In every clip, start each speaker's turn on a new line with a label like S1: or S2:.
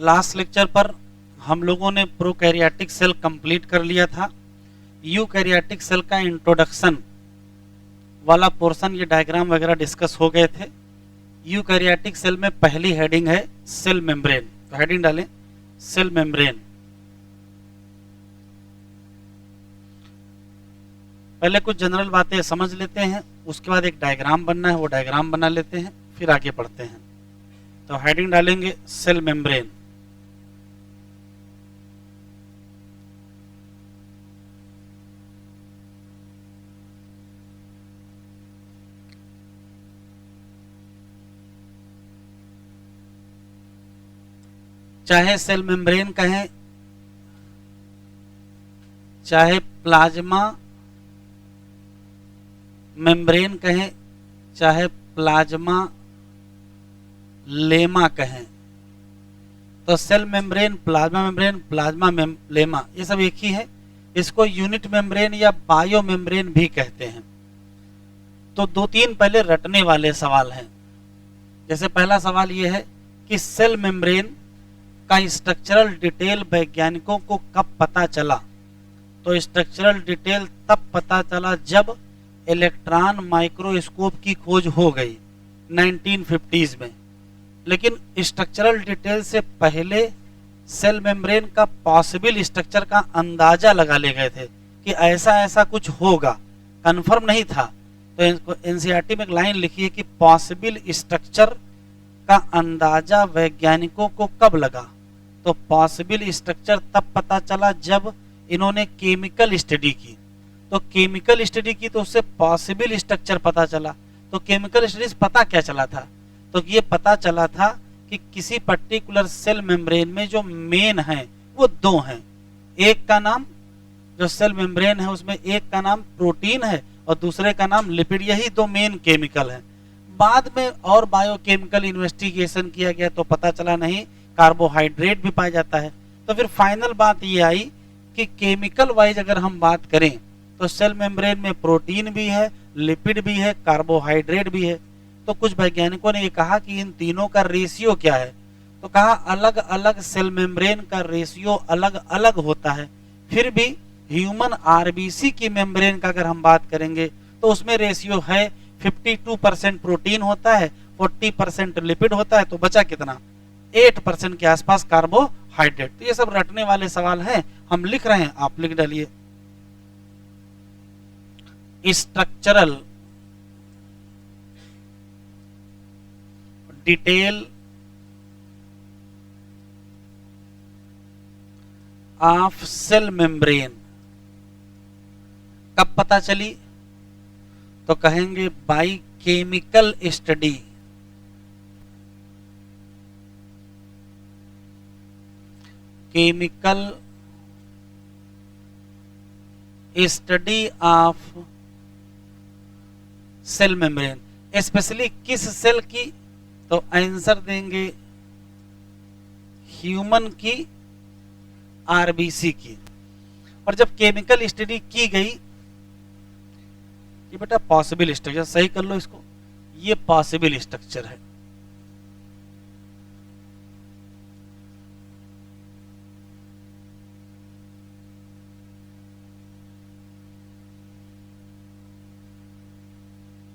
S1: Last lecture पर हम लोगों ने प्रोकैरियोटिक सेल कंप्लीट कर लिया था। यूकैरियोटिक सेल का इंट्रोडक्शन वाला पोर्शन, ये डायग्राम वगैरह डिस्कस हो गए थे। यूकैरियोटिक सेल में पहली हेडिंग है सेल मेम्ब्रेन, तो हेडिंग डालें सेल मेम्ब्रेन। पहले कुछ जनरल बातें समझ लेते हैं, उसके बाद एक डायग्राम बनना है, वो डायग्राम बना लेते हैं, फिर आगे बढ़ते हैं। तो हेडिंग डालेंगे सेल मेम्ब्रेन। चाहे सेल मेम्ब्रेन कहें, चाहे प्लाज्मा मेम्ब्रेन कहें, चाहे प्लाज्मा लेमा कहें, तो सेल मेम्ब्रेन, प्लाज्मा लेमा ये सब एक ही है। इसको यूनिट मेम्ब्रेन या बायो मेम्ब्रेन भी कहते हैं। तो दो तीन पहले रटने वाले सवाल हैं। जैसे पहला सवाल ये है कि सेल मेम्ब्रेन का स्ट्रक्चरल डिटेल वैज्ञानिकों को कब पता चला। तो स्ट्रक्चरल डिटेल तब पता चला जब इलेक्ट्रॉन माइक्रोस्कोप की खोज हो गई 1950s में। लेकिन स्ट्रक्चरल डिटेल से पहले सेल मेम्ब्रेन का पॉसिबल स्ट्रक्चर का अंदाजा लगा ले गए थे कि ऐसा ऐसा कुछ होगा, कंफर्म नहीं था। तो एनसीईआरटी में एक लाइन लिखी है कि पॉसिबल स्ट्रक्चर का अंदाजा वैज्ञानिकों को कब लगा। तो पॉसिबल स्ट्रक्चर तब पता चला जब इन्होंने केमिकल स्टडी की। तो केमिकल स्टडी की तो उससे पॉसिबल स्ट्रक्चर पता चला। तो केमिकल स्टडी से पता क्या चला था? तो ये पता चला था कि किसी पर्टिकुलर सेल मेम्ब्रेन में जो मेन है वो दो हैं। एक का नाम, जो सेल मेम्ब्रेन है उसमें एक का नाम प्रोटीन है और दूसरे का नाम लिपिड। यही दो मेन केमिकल है। बाद में और बायोकेमिकल इन्वेस्टिगेशन किया गया तो पता चला नहीं, कार्बोहाइड्रेट भी पाया जाता है। तो फिर फाइनल बात ये आई कि केमिकल वाइज अगर हम बात करें तो सेल मेम्ब्रेन में प्रोटीन भी है, लिपिड भी है, कार्बोहाइड्रेट भी है। तो कुछ वैज्ञानिकों ने ये कहा कि इन तीनों का रेशियो क्या है। तो कहा अलग अलग सेल मेम्ब्रेन का रेशियो अलग अलग होता है। फिर भी ह्यूमन आरबीसी की मेम्ब्रेन का अगर हम बात करेंगे तो उसमें रेशियो है 52% प्रोटीन होता है, 40% लिपिड होता है। तो बचा कितना? 8% के आसपास कार्बोहाइड्रेट। तो ये सब रटने वाले सवाल हैं, हम लिख रहे हैं, आप लिख डालिए। Structural detail of cell membrane कब पता चली? तो कहेंगे by chemical study. Chemical study of cell membrane. Specially किस सेल की? तो आंसर देंगे ह्यूमन की आरबीसी की। और जब केमिकल स्टडी की गई, ये बेटा पॉसिबल स्ट्रक्चर, सही कर लो इसको, ये पॉसिबल स्ट्रक्चर है।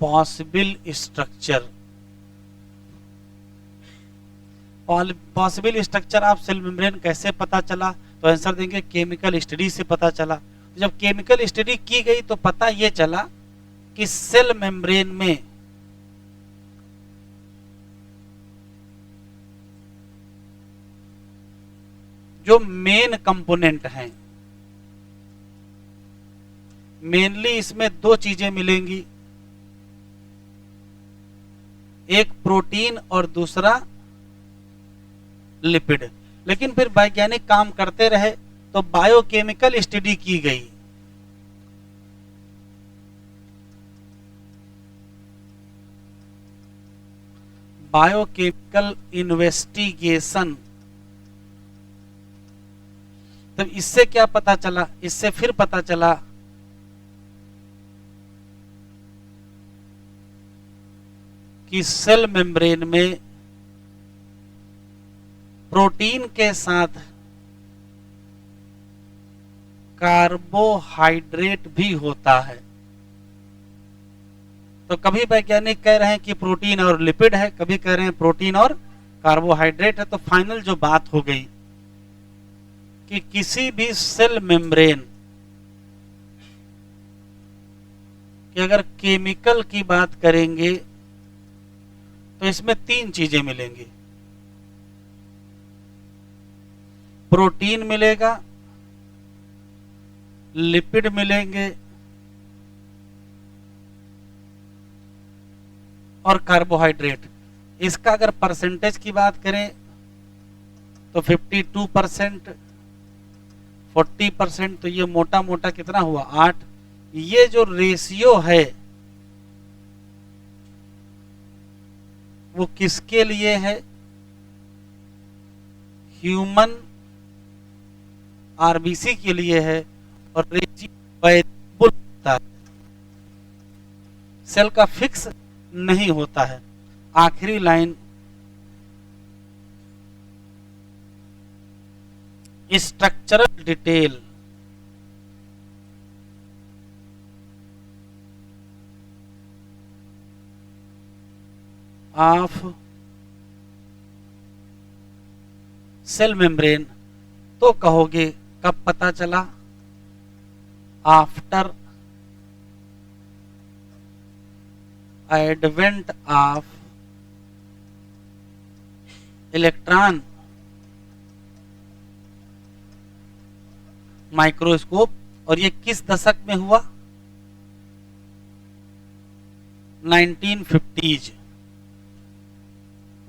S1: Possible structure, possible structure of cell membrane कैसे पता चला? तो आंसर देंगे केमिकल स्टडी से पता चला। तो जब केमिकल स्टडी की गई तो पता यह चला कि सेल मेम्ब्रेन में जो मेन कंपोनेंट हैं, मेनली इसमें दो चीजें मिलेंगी, एक प्रोटीन और दूसरा लिपिड। लेकिन फिर वैज्ञानिक काम करते रहे तो बायोकेमिकल स्टडी की गई। Biochemical investigation. तब इससे क्या पता चला? इससे फिर पता चला कि सेल मेम्ब्रेन में प्रोटीन के साथ कार्बोहाइड्रेट भी होता है। तो कभी वैज्ञानिक कह रहे हैं कि प्रोटीन और लिपिड है, कभी कह रहे हैं प्रोटीन और कार्बोहाइड्रेट है। तो फाइनल जो बात हो गई कि किसी भी सेल मेम्ब्रेन कि अगर केमिकल की बात करेंगे तो इसमें तीन चीजें मिलेंगी। प्रोटीन मिलेगा, लिपिड मिलेंगे और कार्बोहाइड्रेट। इसका अगर परसेंटेज की बात करें तो 52%, 40%, तो ये मोटा मोटा कितना हुआ 8। ये जो रेशियो है वो किसके लिए है? ह्यूमन आरबीसी के लिए है और रेशियो वेरिएबल होता है, सेल का फिक्स नहीं होता है। आखिरी line, structural detail of cell membrane तो कहोगे कब पता चला? After advent of electron microscope. और ये किस दशक में हुआ? 1950s,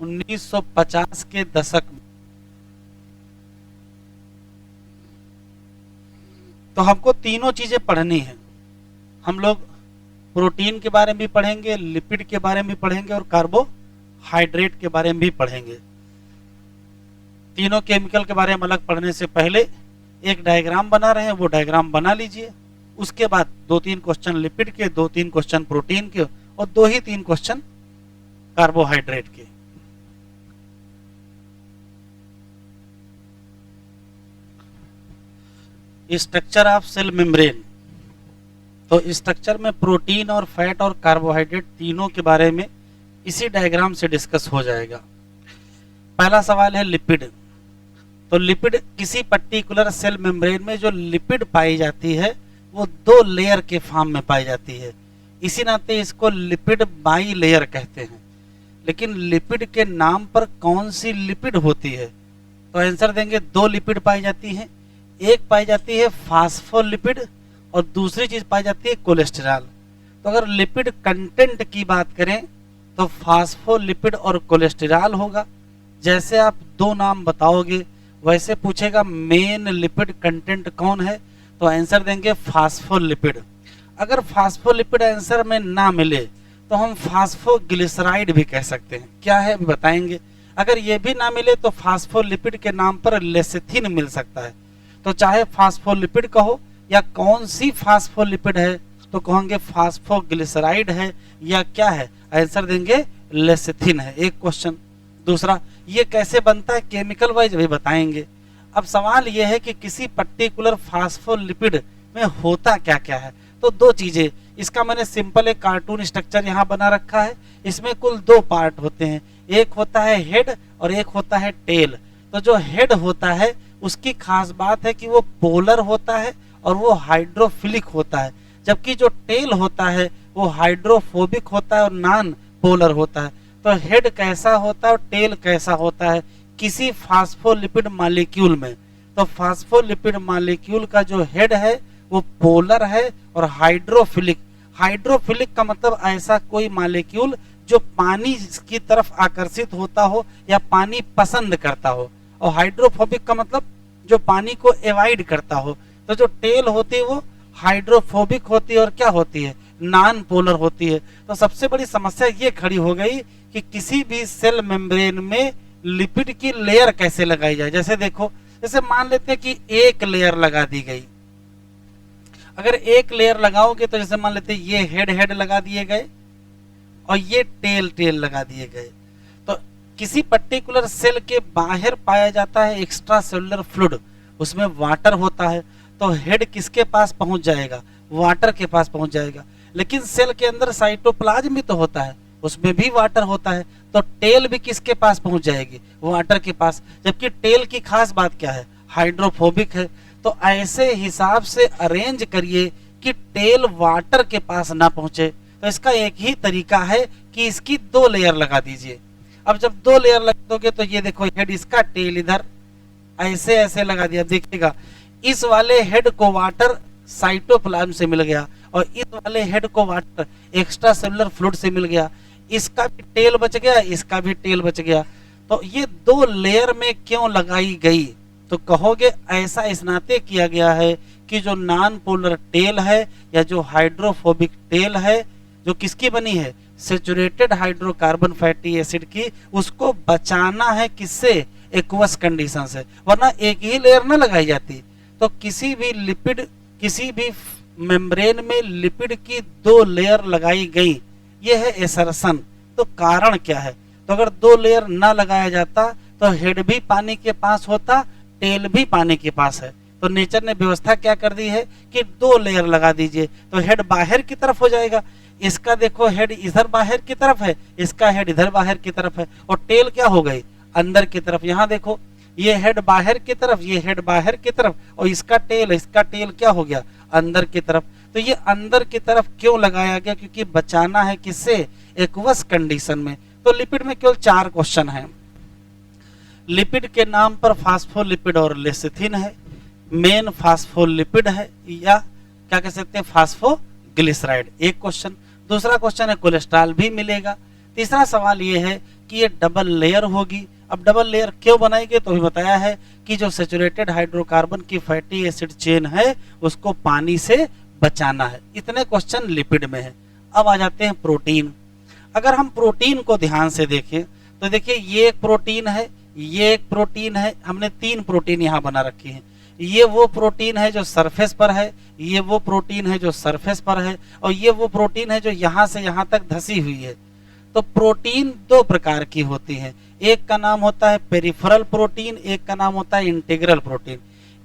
S1: 1950 के दशक में। तो हमको तीनों चीजें पढ़नी है। हम लोग प्रोटीन के बारे में भी पढ़ेंगे, लिपिड के बारे में भी पढ़ेंगे और कार्बोहाइड्रेट के बारे में भी पढ़ेंगे। तीनों केमिकल के बारे में अलग पढ़ने से पहले एक डायग्राम बना रहे हैं, वो डायग्राम बना लीजिए। उसके बाद 2-3 क्वेश्चन लिपिड के, 2-3 क्वेश्चन प्रोटीन के और 2 ही 3 क्वेश्चन कार्बोहाइड्रेट के। Structure of cell membrane. तो स्ट्रक्चर में प्रोटीन और फैट और कार्बोहाइड्रेट तीनों के बारे में इसी डायग्राम से डिस्कस हो जाएगा। पहला सवाल है लिपिड। तो लिपिड किसी पर्टिकुलर सेल मेम्ब्रेन में जो लिपिड पाई जाती है वो 2 लेयर के फॉर्म में पाई जाती है, इसी नाते इसको लिपिड बाई लेयर कहते हैं। लेकिन लिपिड के नाम पर कौन सी लिपिड होती है? तो आंसर देंगे 2 लिपिड पाई जाती हैं। एक पाई जाती है फास्फोलिपिड और दूसरी चीज पाई जाती है कोलेस्ट्रॉल। तो अगर लिपिड कंटेंट की बात करें तो फास्फोलिपिड और कोलेस्ट्रॉल होगा। जैसे आप 2 नाम बताओगे वैसे पूछेगा मेन लिपिड कंटेंट कौन है, तो आंसर देंगे फास्फोलिपिड। अगर फास्फोलिपिड आंसर में ना मिले तो हम फास्फोग्लिसराइड भी कह सकते हैं। क्या है अभी बताएंगे। अगर ये भी ना मिले तो फास्फोलिपिड के नाम पर लेसिथिन मिल सकता है। तो चाहे फास्फोलिपिड कहो या कौन सी फास्फोलिपिड है तो कहोगे फास्फोग्लिसराइड है या क्या है, आंसर देंगे लेसिथिन है। एक क्वेश्चन। दूसरा, ये कैसे बनता है केमिकल वाइज भी बताएंगे। अब सवाल यह है कि किसी पर्टिकुलर फास्फोलिपिड में होता क्या क्या है। तो 2 चीजें, इसका मैंने सिंपल एक कार्टून स्ट्रक्चर यहाँ बना रखा है। इसमें कुल 2 पार्ट होते हैं, एक होता है हेड और एक होता है टेल। तो जो हेड होता है उसकी खास बात है कि वो पोलर होता है और वो हाइड्रोफिलिक होता है, जबकि जो टेल होता है वो हाइड्रोफोबिक होता है और नॉन पोलर होता है। तो हेड कैसा होता है और टेल कैसा होता है किसी फास्फोलिपिड मॉलिक्यूल में? तो फास्फोलिपिड मॉलिक्यूल का जो हेड है वो पोलर है और हाइड्रोफिलिक। हाइड्रोफिलिक का मतलब ऐसा कोई मॉलिक्यूल जो पानी की तरफ आकर्षित होता हो या पानी पसंद करता हो, और हाइड्रोफोबिक का मतलब जो पानी को एवॉइड करता हो। तो जो टेल होती है वो हाइड्रोफोबिक होती है और क्या होती है, नॉन पोलर होती है। तो सबसे बड़ी समस्या ये खड़ी हो गई कि किसी भी सेल मेम्ब्रेन में लिपिड की लेयर कैसे लगाई जाए। जैसे देखो, जैसे मान लेते हैं कि एक लेयर लगा दी गई। अगर एक लेयर लगाओगे तो जैसे मान लेते हैं ये हेड हेड लगा दिए गए और ये टेल टेल लगा दिए गए। तो किसी पर्टिकुलर सेल के बाहर पाया जाता है एक्स्ट्रा सेलुलर फ्लूइड, उसमें वाटर होता है, तो हेड किसके पास पहुंच जाएगा? वाटर के पास पहुंच जाएगा। लेकिन सेल के अंदर साइटोप्लाज्म भी तो होता है, उसमें भी वाटर होता है, तो टेल भी किसके पास पहुंच जाएगी? वाटर के पास। जबकि टेल की खास बात क्या है? हाइड्रोफोबिक है। तो ऐसे हिसाब से अरेंज करिए कि टेल वाटर के पास ना पहुंचे। तो इसका एक ही तरीका है कि इसकी 2 लेयर लगा दीजिए। अब जब 2 लेयर लगा दोगे तो ये देखो हेड इसका, टेल इधर, ऐसे ऐसे लगा दिया। देखिएगा इस वाले हेड को वाटर साइटोप्लाज्म से मिल गया और इस वाले हेड को वाटर एक्स्ट्रा सेलुलर फ्लूइड से मिल गया। इसका भी टेल बच गया, इसका भी टेल बच गया। तो ये 2 लेयर में क्यों लगाई गई? तो कहोगे ऐसा इस नाते किया गया है कि जो नॉन पोलर टेल है या जो हाइड्रोफोबिक टेल है, जो किसकी बनी है? सैचुरेटेड हाइड्रोकार्बन फैटी एसिड की, उसको बचाना है किससे? एक्वस कंडीशन से, वरना एक ही लेयर न लगाई जाती। तो किसी भी लिपिड, किसी भी मेम्ब्रेन में लिपिड की 2 लेयर लगाई गई, यह है एसर्शन। तो कारण क्या है? तो अगर 2 लेयर ना लगाया जाता तो हेड भी पानी के पास होता, टेल भी पानी के पास है। तो नेचर ने व्यवस्था क्या कर दी है कि 2 लेयर लगा दीजिए, तो हेड बाहर की तरफ हो जाएगा। इसका देखो हेड इधर बाहर की तरफ है, इसका हेड इधर बाहर की तरफ है, और टेल क्या हो गई? अंदर की तरफ। यहाँ देखो ये हेड बाहर की तरफ, ये हेड बाहर की तरफ, और इसका टेल क्या हो गया? अंदर की तरफ। तो ये अंदर की तरफ क्यों लगाया गया? क्योंकि बचाना है किससे? एक्वस कंडीशन में। तो लिपिड में केवल 4 क्वेश्चन है। लिपिड के नाम पर फास्फोलिपिड और लेसिथिन है, मेन फास्फोलिपिड है, या क्या कह सकते हैं फास्फोग्लिसराइड, एक क्वेश्चन। दूसरा क्वेश्चन है कोलेस्ट्रॉल भी मिलेगा। तीसरा सवाल ये है कि ये डबल लेयर होगी। अब डबल लेयर क्यों बनाई गई? तो भी बताया है कि जो सैचुरेटेड हाइड्रोकार्बन की फैटी एसिड चेन है उसको पानी से बचाना है। इतने क्वेश्चन लिपिड में है। अब आ जाते हैं प्रोटीन। अगर हम प्रोटीन को ध्यान से देखें तो देखिए ये एक प्रोटीन है, ये एक प्रोटीन है, हमने 3 प्रोटीन यहाँ बना रखी है। ये वो प्रोटीन है जो सरफेस पर है, ये वो प्रोटीन है जो सरफेस पर है, और ये वो प्रोटीन है जो यहाँ से यहाँ तक धसी हुई है। तो प्रोटीन 2 प्रकार की होती हैं, एक का नाम होता है पेरिफेरल प्रोटीन, एक का नाम होता है इंटीग्रल प्रोटीन।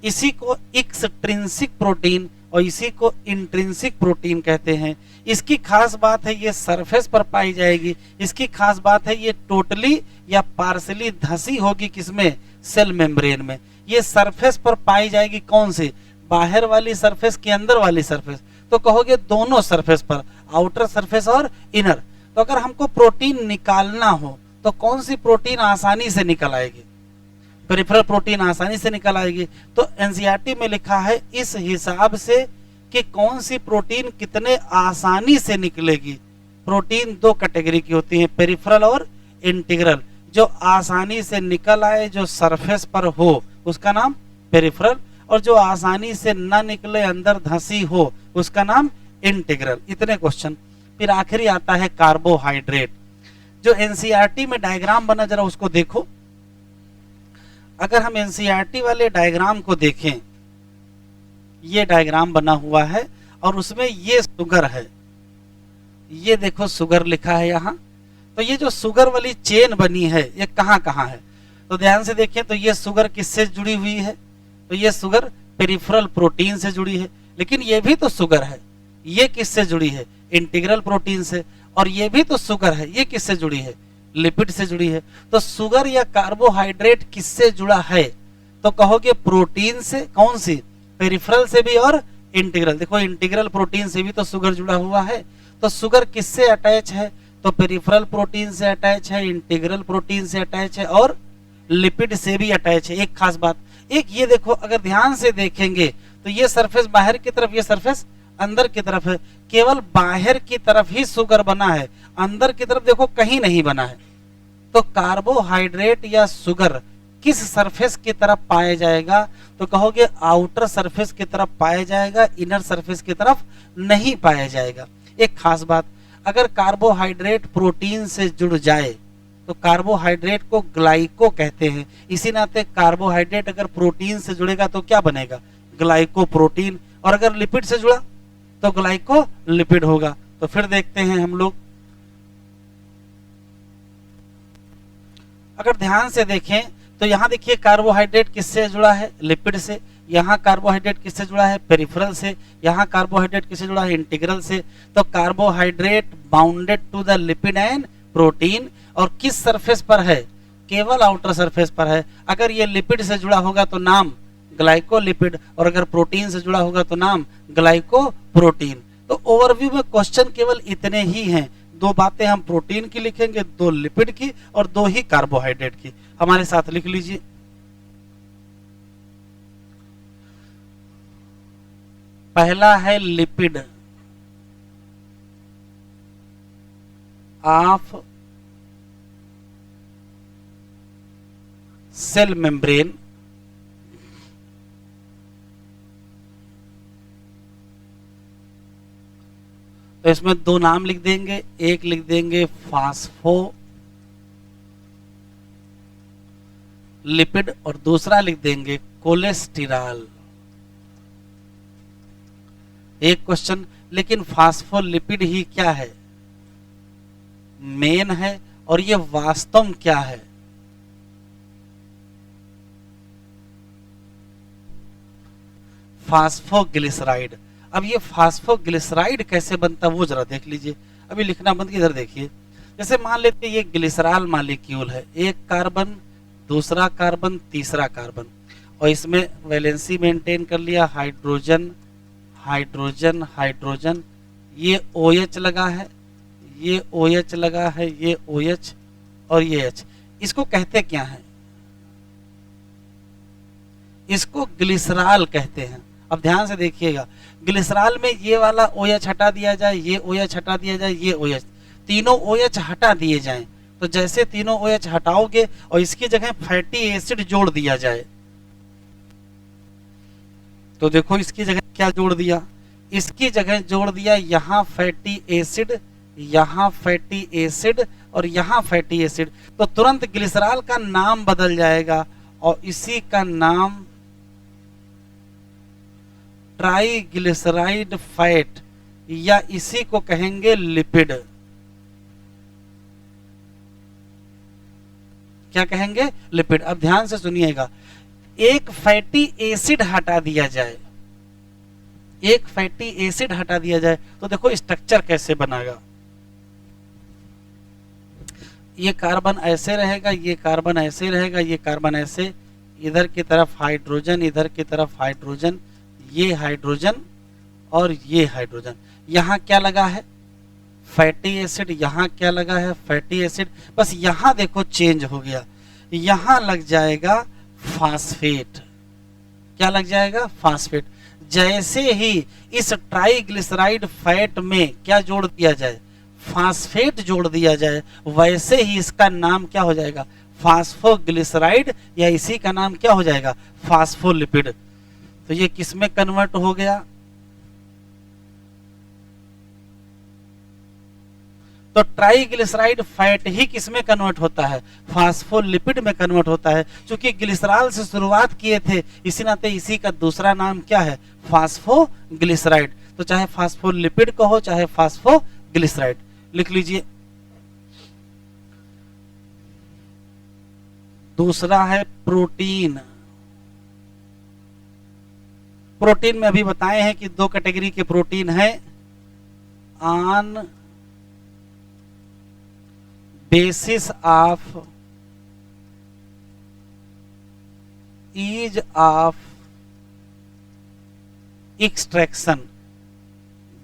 S1: इसी को एक्सट्रिंसिक प्रोटीन और इसी को इंट्रिंसिक प्रोटीन कहते हैं। इसकी खास बात है ये सरफेस पर पाई जाएगी। इसकी खास बात है ये टोटली या पार्सली धसी होगी किसमें? सेल मेम्ब्रेन में। ये सरफेस पर पाई जाएगी, कौन सी? बाहर वाली सरफेस की अंदर वाली सरफेस? तो कहोगे दोनों सरफेस पर, आउटर सरफेस और इनर। तो अगर हमको प्रोटीन निकालना हो तो कौन सी प्रोटीन आसानी से निकल आएगी? पेरिफेरल प्रोटीन आसानी से निकल आएगी। तो एनसीईआरटी में लिखा है इस हिसाब से कि कौन सी प्रोटीन कितने आसानी से निकलेगी। प्रोटीन 2 कैटेगरी की होती है, पेरिफेरल और इंटीग्रल। जो आसानी से निकल आए, जो सरफेस पर हो, उसका नाम पेरिफेरल, और जो आसानी से ना निकले, अंदर धंसी हो, उसका नाम इंटीग्रल। इतने क्वेश्चन। फिर आखिरी आता है कार्बोहाइड्रेट। जो एनसीईआरटी में डायग्राम बना, जरा उसको देखो। अगर हम एनसीईआरटी वाले डायग्राम को देखें, ये डायग्राम बना हुआ है और उसमें ये शुगर है, ये देखो शुगर लिखा है यहाँ। तो ये जो शुगर वाली चेन बनी है ये कहाँ कहाँ है? तो ध्यान से देखें तो ये शुगर किससे जुड़ी हुई है? तो ये शुगर पेरिफेरल प्रोटीन से जुड़ी है। लेकिन ये भी तो शुगर है, ये किससे जुड़ी है? इंटीग्रल प्रोटीन से। और ये भी तो शुगर है, ये किससे जुड़ी है? लिपिड से जुड़ी है। तो शुगर या कार्बोहाइड्रेट किससे जुड़ा है? तो कहोगे प्रोटीन से। कौन सी? पेरिफेरल से भी और इंटीग्रल। देखो इंटीग्रल प्रोटीन से भी तो शुगर जुड़ा हुआ है। तो शुगर किससे अटैच है? तो पेरिफेरल प्रोटीन से अटैच है, इंटीग्रल प्रोटीन से अटैच है और लिपिड से भी अटैच है। एक खास बात, एक ये देखो, अगर ध्यान से देखेंगे तो ये सरफेस बाहर की तरफ, ये सरफेस अंदर की तरफ है। केवल बाहर की तरफ ही शुगर बना है, अंदर की तरफ देखो कहीं नहीं बना है। तो कार्बोहाइड्रेट या शुगर किस सरफेस की तरफ पाया जाएगा? तो कहोगे आउटर सरफेस की तरफ पाया जाएगा, इनर सरफेस की तरफ नहीं पाया जाएगा। एक खास बात, अगर कार्बोहाइड्रेट प्रोटीन से जुड़ जाए तो कार्बोहाइड्रेट को ग्लाइको कहते हैं। इसी नाते कार्बोहाइड्रेट अगर प्रोटीन से जुड़ेगा तो क्या बनेगा? ग्लाइकोप्रोटीन। और अगर लिपिड से जुड़ा तो ग्लाइकोलिपिड होगा। तो फिर देखते हैं हम लोग, अगर ध्यान से देखें तो यहाँ देखिए कार्बोहाइड्रेट किससे जुड़ा है, लिपिड से। यहाँ कार्बोहाइड्रेट किससे जुड़ा है, पेरिफेरल से। यहाँ कार्बोहाइड्रेट किससे जुड़ा है, इंटीग्रल से। तो carbohydrate bounded to the lipid and protein, और किस सरफेस पर है, केवल आउटर सरफेस पर है। अगर ये लिपिड से जुड़ा होगा तो नाम ग्लाइकोलिपिड, और अगर प्रोटीन से जुड़ा होगा तो नाम ग्लाइकोप्रोटीन। तो ओवरव्यू में क्वेश्चन केवल इतने ही हैं। 2 बातें हम प्रोटीन की लिखेंगे, 2 लिपिड की और 2 ही कार्बोहाइड्रेट की। हमारे साथ लिख लीजिए। पहला है लिपिड ऑफ सेल मेम्ब्रेन, तो इसमें 2 नाम लिख देंगे। एक लिख देंगे फास्फो लिपिड और दूसरा लिख देंगे कोलेस्टेरॉल। एक क्वेश्चन, लेकिन फास्फोलिपिड ही क्या है, मेन है, और ये वास्तव में क्या है। फास्फोग्लिसराइड। अब ये फास्फोग्लिसराइड कैसे बनता है वो जरा देख लीजिए। अभी लिखना बंद की, इधर देखिए। जैसे मान लेते ये ग्लिसरॉल मॉलिक्यूल है, एक कार्बन, दूसरा कार्बन, तीसरा कार्बन, और इसमें वैलेंसी मेंटेन कर लिया, हाइड्रोजन हाइड्रोजन हाइड्रोजन, ये OH लगा है, ये OH लगा है, ये OH और ये H। इसको कहते क्या है, इसको ग्लिसरॉल कहते हैं। अब ध्यान से देखिएगा, ग्लिसरॉल में ये वाला OH हटा दिया जाए, ये OH हटा दिया जाए, ये OH, तीनों OH हटा दिए जाएं, तो जैसे तीनों OH हटाओगे और इसकी जगह फैटी एसिड जोड़ दिया जाए, तो देखो इसकी जगह क्या जोड़ दिया, इसकी जगह जोड़ दिया यहाँ फैटी एसिड, यहाँ फैटी एसिड और यहाँ फैटी एसिड, तो तुरंत ग्लिसरॉल का नाम बदल जाएगा और इसी का नाम ट्राइग्लिसराइड फैट, या इसी को कहेंगे लिपिड। क्या कहेंगे, लिपिड। अब ध्यान से सुनिएगा, एक फैटी एसिड हटा दिया जाए, एक फैटी एसिड हटा दिया जाए तो देखो स्ट्रक्चर कैसे बनेगा। ये कार्बन ऐसे रहेगा, ये कार्बन ऐसे रहेगा, ये कार्बन ऐसे, इधर की तरफ हाइड्रोजन, इधर की तरफ हाइड्रोजन, ये हाइड्रोजन और ये हाइड्रोजन। यहाँ क्या लगा है, फैटी एसिड, यहाँ क्या लगा है, फैटी एसिड। बस यहाँ देखो चेंज हो गया, यहाँ लग जाएगा फास्फेट। क्या लग जाएगा, फास्फेट। जैसे ही इस ट्राइग्लिसराइड फैट में क्या जोड़ दिया जाए, फास्फेट जोड़ दिया जाए, वैसे ही इसका नाम क्या हो जाएगा, फास्फोग्लिसराइड, या इसी का नाम क्या हो जाएगा, फास्फोलिपिड। तो ये किसमें कन्वर्ट हो गया, तो ट्राइग्लिसराइड फैट ही किसमें कन्वर्ट होता है, फास्फोलिपिड में कन्वर्ट होता है। क्योंकि ग्लिसरॉल से शुरुआत किए थे, इसी नाते इसी का दूसरा नाम क्या है, फास्फोग्लिसराइड। तो चाहे फास्फोलिपिड कहो चाहे फास्फोग्लिसराइड, लिख लीजिए। दूसरा है प्रोटीन। प्रोटीन में अभी बताए हैं कि 2 कैटेगरी के प्रोटीन हैं, on basis of ease of extraction.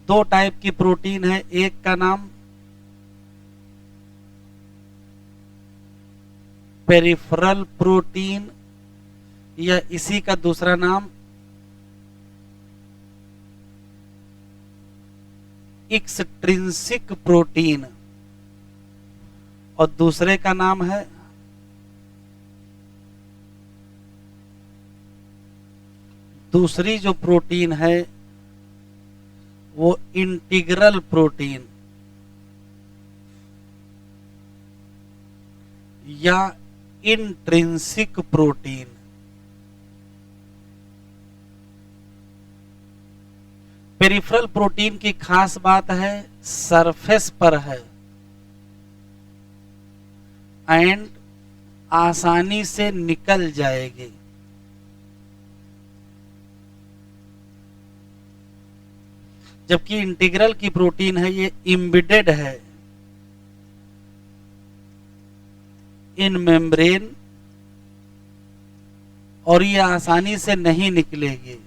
S1: 2 type की प्रोटीन है, एक का नाम पेरिफेरल प्रोटीन, या इसी का दूसरा नाम एक्सट्रिंसिक प्रोटीन, और दूसरे का नाम है दूसरी जो प्रोटीन है वो इंटीग्रल प्रोटीन या इंट्रिंसिक प्रोटीन। पेरिफेरल प्रोटीन की खास बात है सरफेस पर है एंड आसानी से निकल जाएगी। जबकि इंटीग्रल की प्रोटीन है, ये इम्बेडेड है इन मेम्ब्रेन और ये आसानी से नहीं निकलेगी।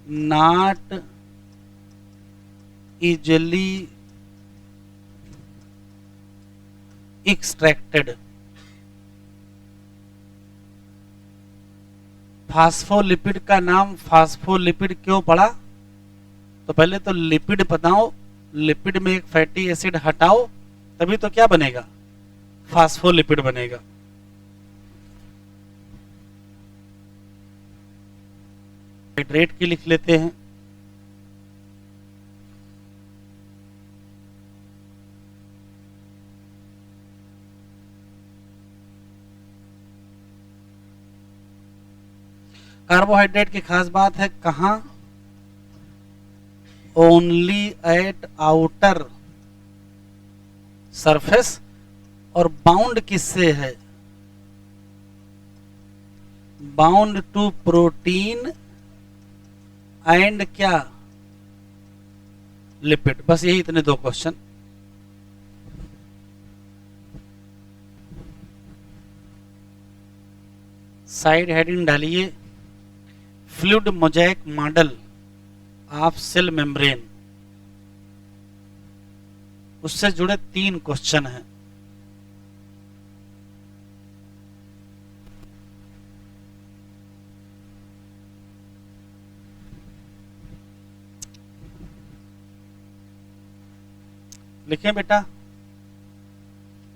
S1: Not easily extracted. फास्फोलिपिड का नाम फास्फोलिपिड क्यों पड़ा? तो पहले तो लिपिड बताओ, लिपिड में एक फैटी एसिड हटाओ, तभी तो क्या बनेगा? फास्फोलिपिड बनेगा। हाइड्रेट की लिख लेते हैं। कार्बोहाइड्रेट की खास बात है कहां? Only at outer surface. और बाउंड किससे है? बाउंड टू प्रोटीन एंड क्या? लिपिड। बस यही इतने दो क्वेश्चन। साइड हेडिंग डालिए, fluid mosaic model of cell membrane. उससे जुड़े 3 क्वेश्चन हैं। लिखें बेटा,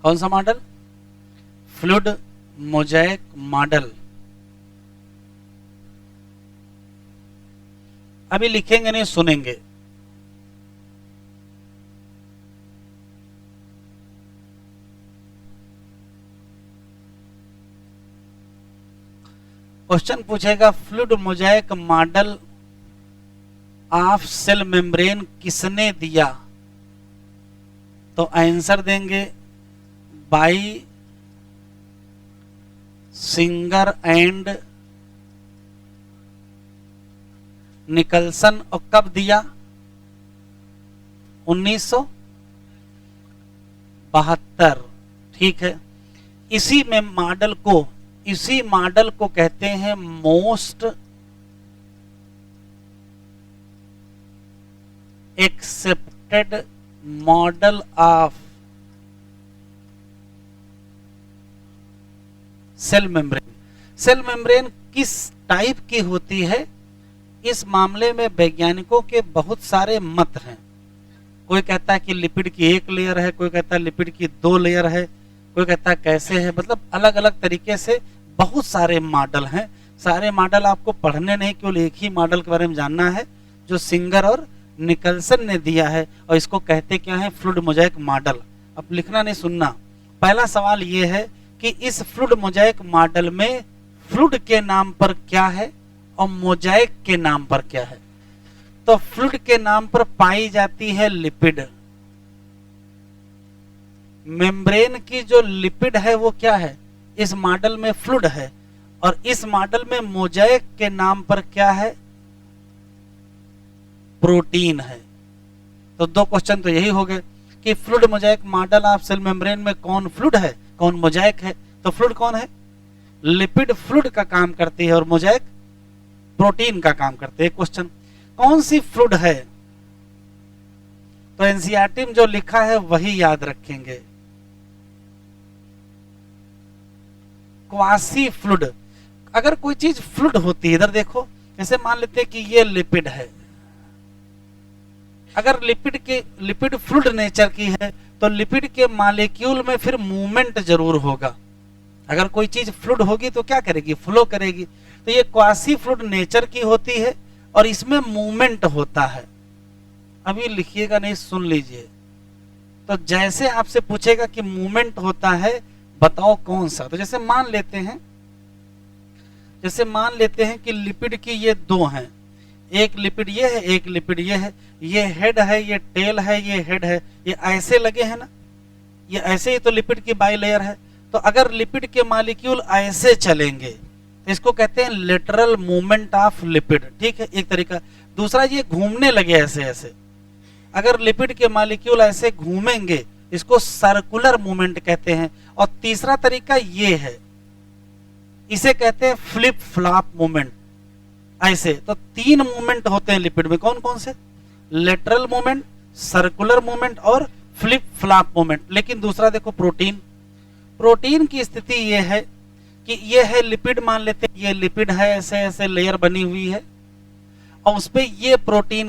S1: कौन सा मॉडल? Fluid mosaic model. अभी लिखेंगे नहीं, सुनेंगे। क्वेश्चन पूछेगा fluid mosaic model of cell membrane किसने दिया? तो आंसर देंगे बाई सिंगर एंड निकलसन। और कब दिया? 1972। ठीक है। इसी मॉडल को कहते हैं most accepted model of cell membrane. Cell membrane किस टाइप की होती है, इस मामले में वैज्ञानिकों के बहुत सारे मत हैं। कोई कहता है कि लिपिड की 1 लेयर है, कोई कहता है लिपिड की 2 लेयर है, कोई कहता है कैसे है। मतलब अलग अलग तरीके से बहुत सारे मॉडल हैं। सारे मॉडल आपको पढ़ने नहीं, केवल एक ही मॉडल के बारे में जानना है जो सिंगर और निकलसन ने दिया है। और इसको कहते क्या है? Fluid mosaic model. अब लिखना नहीं, सुनना। पहला सवाल यह है कि इस फ्लूइड मोज़ेक मॉडल में फ्लूइड के नाम पर क्या है और मोज़ेक के नाम पर क्या है? तो फ्लूइड के नाम पर पाई जाती है लिपिड। मेम्ब्रेन की जो लिपिड है वो क्या है? इस मॉडल में फ्लूइड है। और इस मॉडल में मोज़ेक के नाम पर क्या है? प्रोटीन है। तो 2 क्वेश्चन तो यही हो गए कि fluid mosaic model of cell membrane में कौन फ्लूइड है, कौन मोज़ेक है। तो फ्लूइड कौन है? लिपिड फ्लूइड का काम करती है और मोज़ेक प्रोटीन का काम करते हैं। क्वेश्चन कौन सी फ्लूइड है? तो एनसीईआरटी में जो लिखा है वही याद रखेंगे। Quasi fluid. अगर कोई चीज फ्लूइड होती है, इधर देखो, जैसे मान लेते हैं कि ये लिपिड है। अगर लिपिड फ्लूइड नेचर की है तो लिपिड के मॉलिक्यूल में फिर मूवमेंट जरूर होगा। अगर कोई चीज फ्लूइड होगी तो क्या करेगी? फ्लो करेगी। तो ये क्वासी फ्लूइड नेचर की होती है और इसमें मूवमेंट होता है। अभी लिखिएगा नहीं, सुन लीजिए। तो जैसे आपसे पूछेगा कि मूवमेंट होता है, बताओ कौन सा। तो जैसे मान लेते हैं कि लिपिड की ये 2 हैं। एक लिपिड ये है, एक लिपिड ये है। ये हेड है, ये टेल है, ये हेड है। ये ऐसे लगे हैं ना, ये ऐसे ही तो लिपिड की बाई लेयर है। तो तो अगर लिपिड के मॉलिक्यूल ऐसे चलेंगे तो इसको कहते हैं लेटरल मूवमेंट ऑफ लिपिड, ठीक है, एक तरीका। दूसरा ये घूमने लगे ऐसे ऐसे, अगर लिपिड के मॉलिक्यूल ऐसे घूमेंगे इसको सर्कुलर मूवमेंट कहते हैं। और तीसरा तरीका ये है, इसे कहते हैं फ्लिप फ्लॉप मूवमेंट, ऐसे। तो 3 मूवमेंट होते हैं लिपिड में, कौन कौन से? लेटरल मूवमेंट, सर्कुलर मूवमेंट और फ्लिप फ्लॉप मूवमेंट। लेकिन दूसरा देखो प्रोटीन, प्रोटीन की स्थिति ये है कि ये है लिपिड, मान लेते हैं ये लिपिड है, ऐसे ऐसे लेयर बनी हुई है और उसपे ये प्रोटीन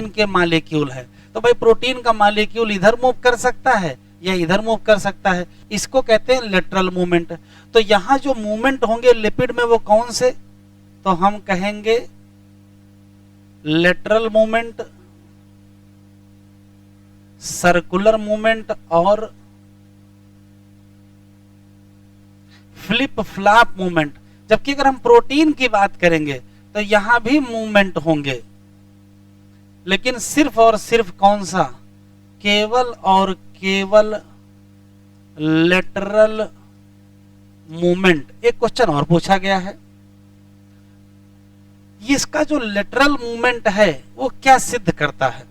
S1: के मॉलिक्यूल है। तो भाई प्रोटीन का मॉलिक्यूल इधर मूव कर सकता है या इधर मूव कर सकता है, इसको कहते हैं लेटरल मूवमेंट। तो यहां जो मूवमेंट होंगे लिपिड में वो कौन से? तो हम कहेंगे लेटरल मूवमेंट, सर्कुलर मूवमेंट और फ्लिप फ्लॉप मूवमेंट। जबकि अगर हम प्रोटीन की बात करेंगे तो यहां भी मूवमेंट होंगे, लेकिन सिर्फ और सिर्फ कौन सा? केवल और केवल लेटरल मूवमेंट। एक क्वेश्चन और पूछा गया है, इसका जो लेटरल मूवमेंट है वो क्या सिद्ध करता है?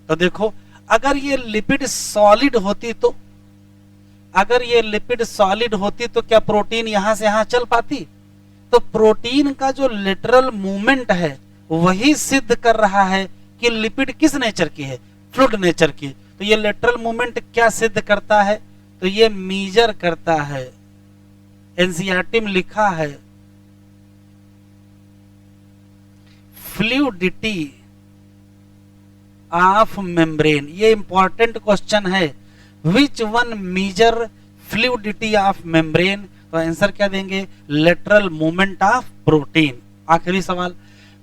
S1: तो देखो, अगर ये लिपिड सॉलिड होती तो, अगर ये लिपिड सॉलिड होती तो क्या प्रोटीन यहां से यहां चल पाती? तो प्रोटीन का जो लेटरल मूवमेंट है वही सिद्ध कर रहा है कि लिपिड किस नेचर की है? फ्लूइड नेचर की। तो ये लेटरल मूवमेंट क्या सिद्ध करता है? तो ये मेजर करता है, एनसीईआरटी में लिखा है, फ्लूइडिटी ऑफ मेम्ब्रेन। ये इंपॉर्टेंट क्वेश्चन है, which one major fluidity of membrane? तो आंसर क्या देंगे? Lateral movement of protein. आखिरी सवाल,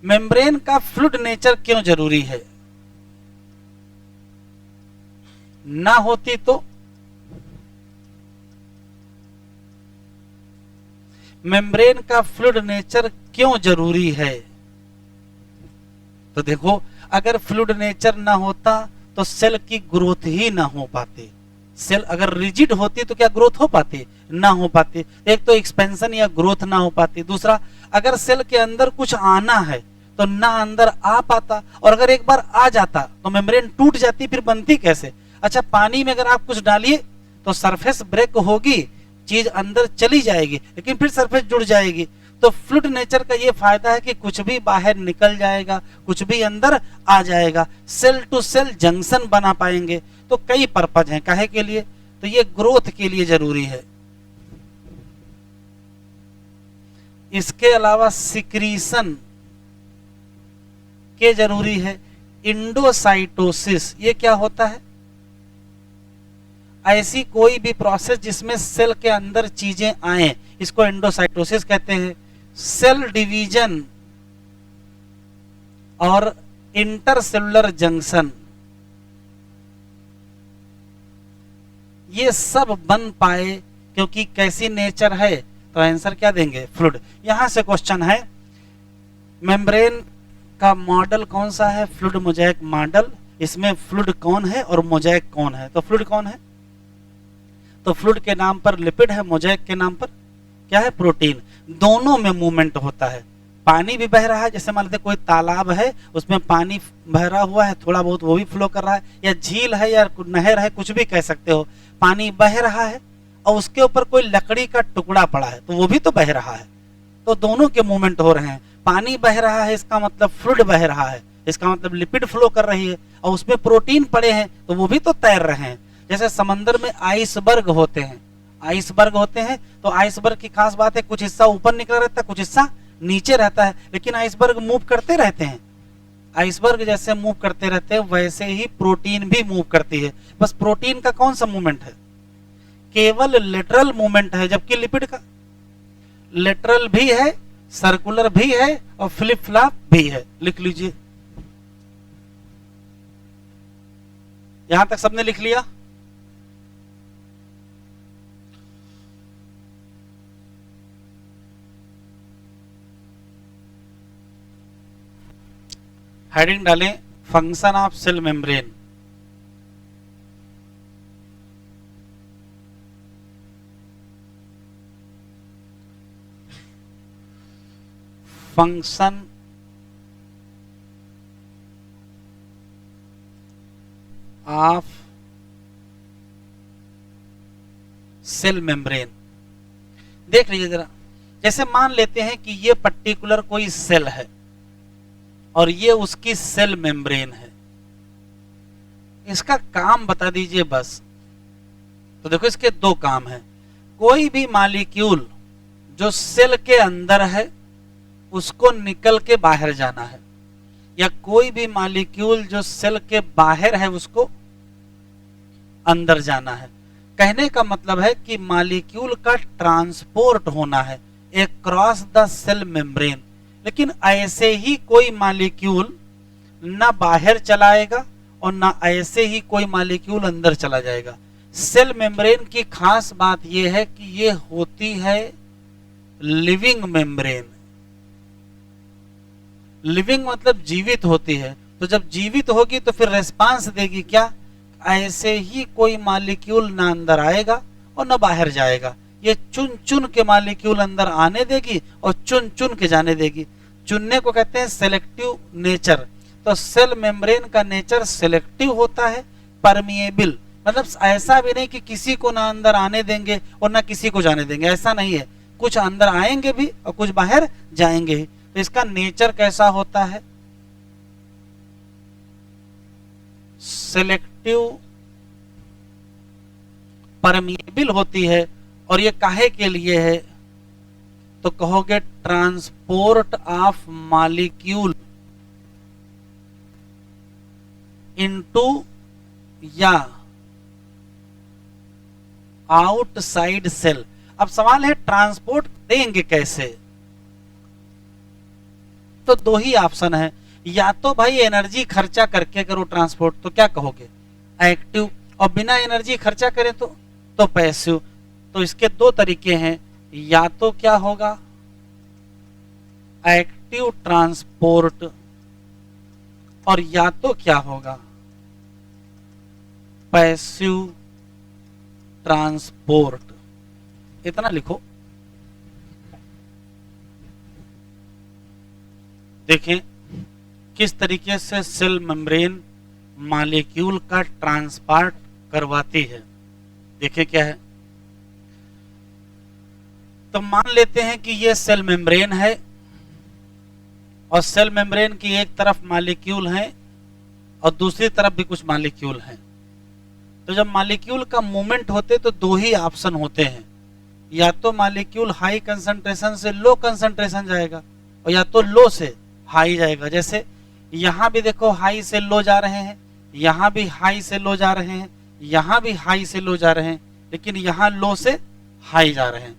S1: मेम्ब्रेन का फ्लूइड नेचर क्यों जरूरी है? ना होती तो? मेम्ब्रेन का फ्लूइड नेचर क्यों जरूरी है? तो देखो, अगर फ्लूइड नेचर ना होता तो सेल की ग्रोथ ही ना हो पाती। सेल अगर रिजिड होती तो क्या ग्रोथ हो पाती? ना हो पाती। एक तो एक्सपेंशन या ग्रोथ ना हो पाती, दूसरा अगर सेल के अंदर कुछ आना है तो ना अंदर आ पाता, और अगर एक बार आ जाता तो मेम्ब्रेन टूट जाती, फिर बनती कैसे? अच्छा, पानी में अगर आप कुछ डालिए तो सरफेस ब्रेक होगी, चीज अंदर चली जाएगी, लेकिन फिर सरफेस जुड़ जाएगी। तो फ्लूइड नेचर का ये फायदा है कि कुछ भी बाहर निकल जाएगा, कुछ भी अंदर आ जाएगा, सेल टू सेल जंक्शन बना पाएंगे। तो कई पर्पज हैं, काहे के लिए? तो ये ग्रोथ के लिए जरूरी है। इसके अलावा सिक्रीशन के जरूरी है। इंडोसाइटोसिस, ये क्या होता है? ऐसी कोई भी प्रोसेस जिसमें सेल के अंदर चीजें आए, इसको एंडोसाइटोसिस कहते हैं। सेल डिवीजन और इंटरसेलुलर जंक्शन, ये सब बन पाए क्योंकि कैसी नेचर है? तो आंसर क्या देंगे? फ्लूइड। यहां से क्वेश्चन है, मेम्ब्रेन का मॉडल कौन सा है? Fluid Mosaic model. इसमें फ्लूइड कौन है और मोजाइक कौन है? तो फ्लूइड कौन है? तो फ्लूइड के नाम पर लिपिड है, मोजाइक के नाम पर क्या है? प्रोटीन। दोनों में मूवमेंट होता है। पानी भी बह रहा है, जैसे मान लेते कोई तालाब है उसमें पानी बह हुआ है, थोड़ा बहुत वो भी फ्लो कर रहा है, या झील है या नहर है, कुछ भी कह सकते हो, पानी बह रहा है और उसके ऊपर कोई लकड़ी का टुकड़ा पड़ा है तो वो भी तो बह रहा है। तो दोनों के मूवमेंट हो रहे हैं। पानी बह रहा है इसका मतलब फ्लूइड बह रहा है, इसका मतलब लिपिड फ्लो कर रही है, और उसमें प्रोटीन पड़े हैं तो वो भी तो तैर रहे हैं। जैसे समंदर में आइसबर्ग होते हैं, आइसबर्ग होते हैं तो आइसबर्ग की खास बात है, कुछ हिस्सा ऊपर निकला रहता है, कुछ हिस्सा नीचे रहता है, लेकिन आइसबर्ग मूव करते रहते हैं। आइसबर्ग जैसे मूव करते रहते हैं वैसे ही प्रोटीन भी मूव करती है। बस प्रोटीन का कौन सा मूवमेंट है? केवल लेटरल मूवमेंट है, जबकि लिपिड का लेटरल भी है, सर्कुलर भी है और फ्लिप फ्लॉप भी है। लिख लीजिए, यहां तक सबने लिख लिया? हेडिंग डालें, function of cell membrane. Function of cell membrane. देख लीजिए जरा, जैसे मान लेते हैं कि ये पर्टिकुलर कोई सेल है और ये उसकी सेल मेम्ब्रेन है, इसका काम बता दीजिए बस। तो देखो इसके दो काम हैं। कोई भी मॉलिक्यूल जो सेल के अंदर है उसको निकल के बाहर जाना है, या कोई भी मॉलिक्यूल जो सेल के बाहर है उसको अंदर जाना है। कहने का मतलब है कि मॉलिक्यूल का ट्रांसपोर्ट होना है अक्रॉस द सेल मेम्ब्रेन। लेकिन ऐसे ही कोई मॉलिक्यूल ना बाहर चलाएगा और ना ऐसे ही कोई मॉलिक्यूल अंदर चला जाएगा। सेल मेम्ब्रेन की खास बात यह है कि ये होती है लिविंग मेम्ब्रेन। लिविंग मतलब जीवित होती है, तो जब जीवित होगी तो फिर रेस्पॉन्स देगी क्या? ऐसे ही कोई मॉलिक्यूल ना अंदर आएगा और ना बाहर जाएगा। ये चुन चुन के मॉलिक्यूल अंदर आने देगी और चुन चुन के जाने देगी। चुनने को कहते हैं सेलेक्टिव नेचर। तो सेल मेम्ब्रेन का नेचर सेलेक्टिव होता है, परमिएबल मतलब ऐसा भी नहीं कि किसी को ना अंदर आने देंगे और ना किसी को जाने देंगे, ऐसा नहीं है। कुछ अंदर आएंगे भी और कुछ बाहर जाएंगे ही। तो इसका नेचर कैसा होता है? सेलेक्टिव परमिएबल होती है। और ये काहे के लिए है? तो कहोगे ट्रांसपोर्ट ऑफ मॉलिक्यूल इनटू या आउटसाइड सेल। अब सवाल है ट्रांसपोर्ट देंगे कैसे? तो दो ही ऑप्शन है, या तो भाई एनर्जी खर्चा करके करो ट्रांसपोर्ट, तो क्या कहोगे? एक्टिव। और बिना एनर्जी खर्चा करें तो पैसिव। तो इसके दो तरीके हैं, या तो क्या होगा एक्टिव ट्रांसपोर्ट और या तो क्या होगा पैसिव ट्रांसपोर्ट। इतना लिखो। देखें किस तरीके से सेल मेम्ब्रेन मॉलिक्यूल का ट्रांसपोर्ट करवाती है। देखें क्या है। तो मान लेते हैं कि ये सेल मेम्ब्रेन है और सेल मेम्ब्रेन की एक तरफ मॉलिक्यूल है और दूसरी तरफ भी कुछ मॉलिक्यूल हैं। तो जब मॉलिक्यूल का मूवमेंट होते तो दो ही ऑप्शन होते हैं, या तो मॉलिक्यूल हाई कंसंट्रेशन से लो कंसंट्रेशन जाएगा और या तो लो से हाई जाएगा। जैसे यहां भी देखो हाई से लो जा रहे हैं, यहां भी हाई से लो जा रहे हैं, यहां भी हाई से लो जा रहे हैं, लेकिन यहां लो से हाई जा रहे हैं।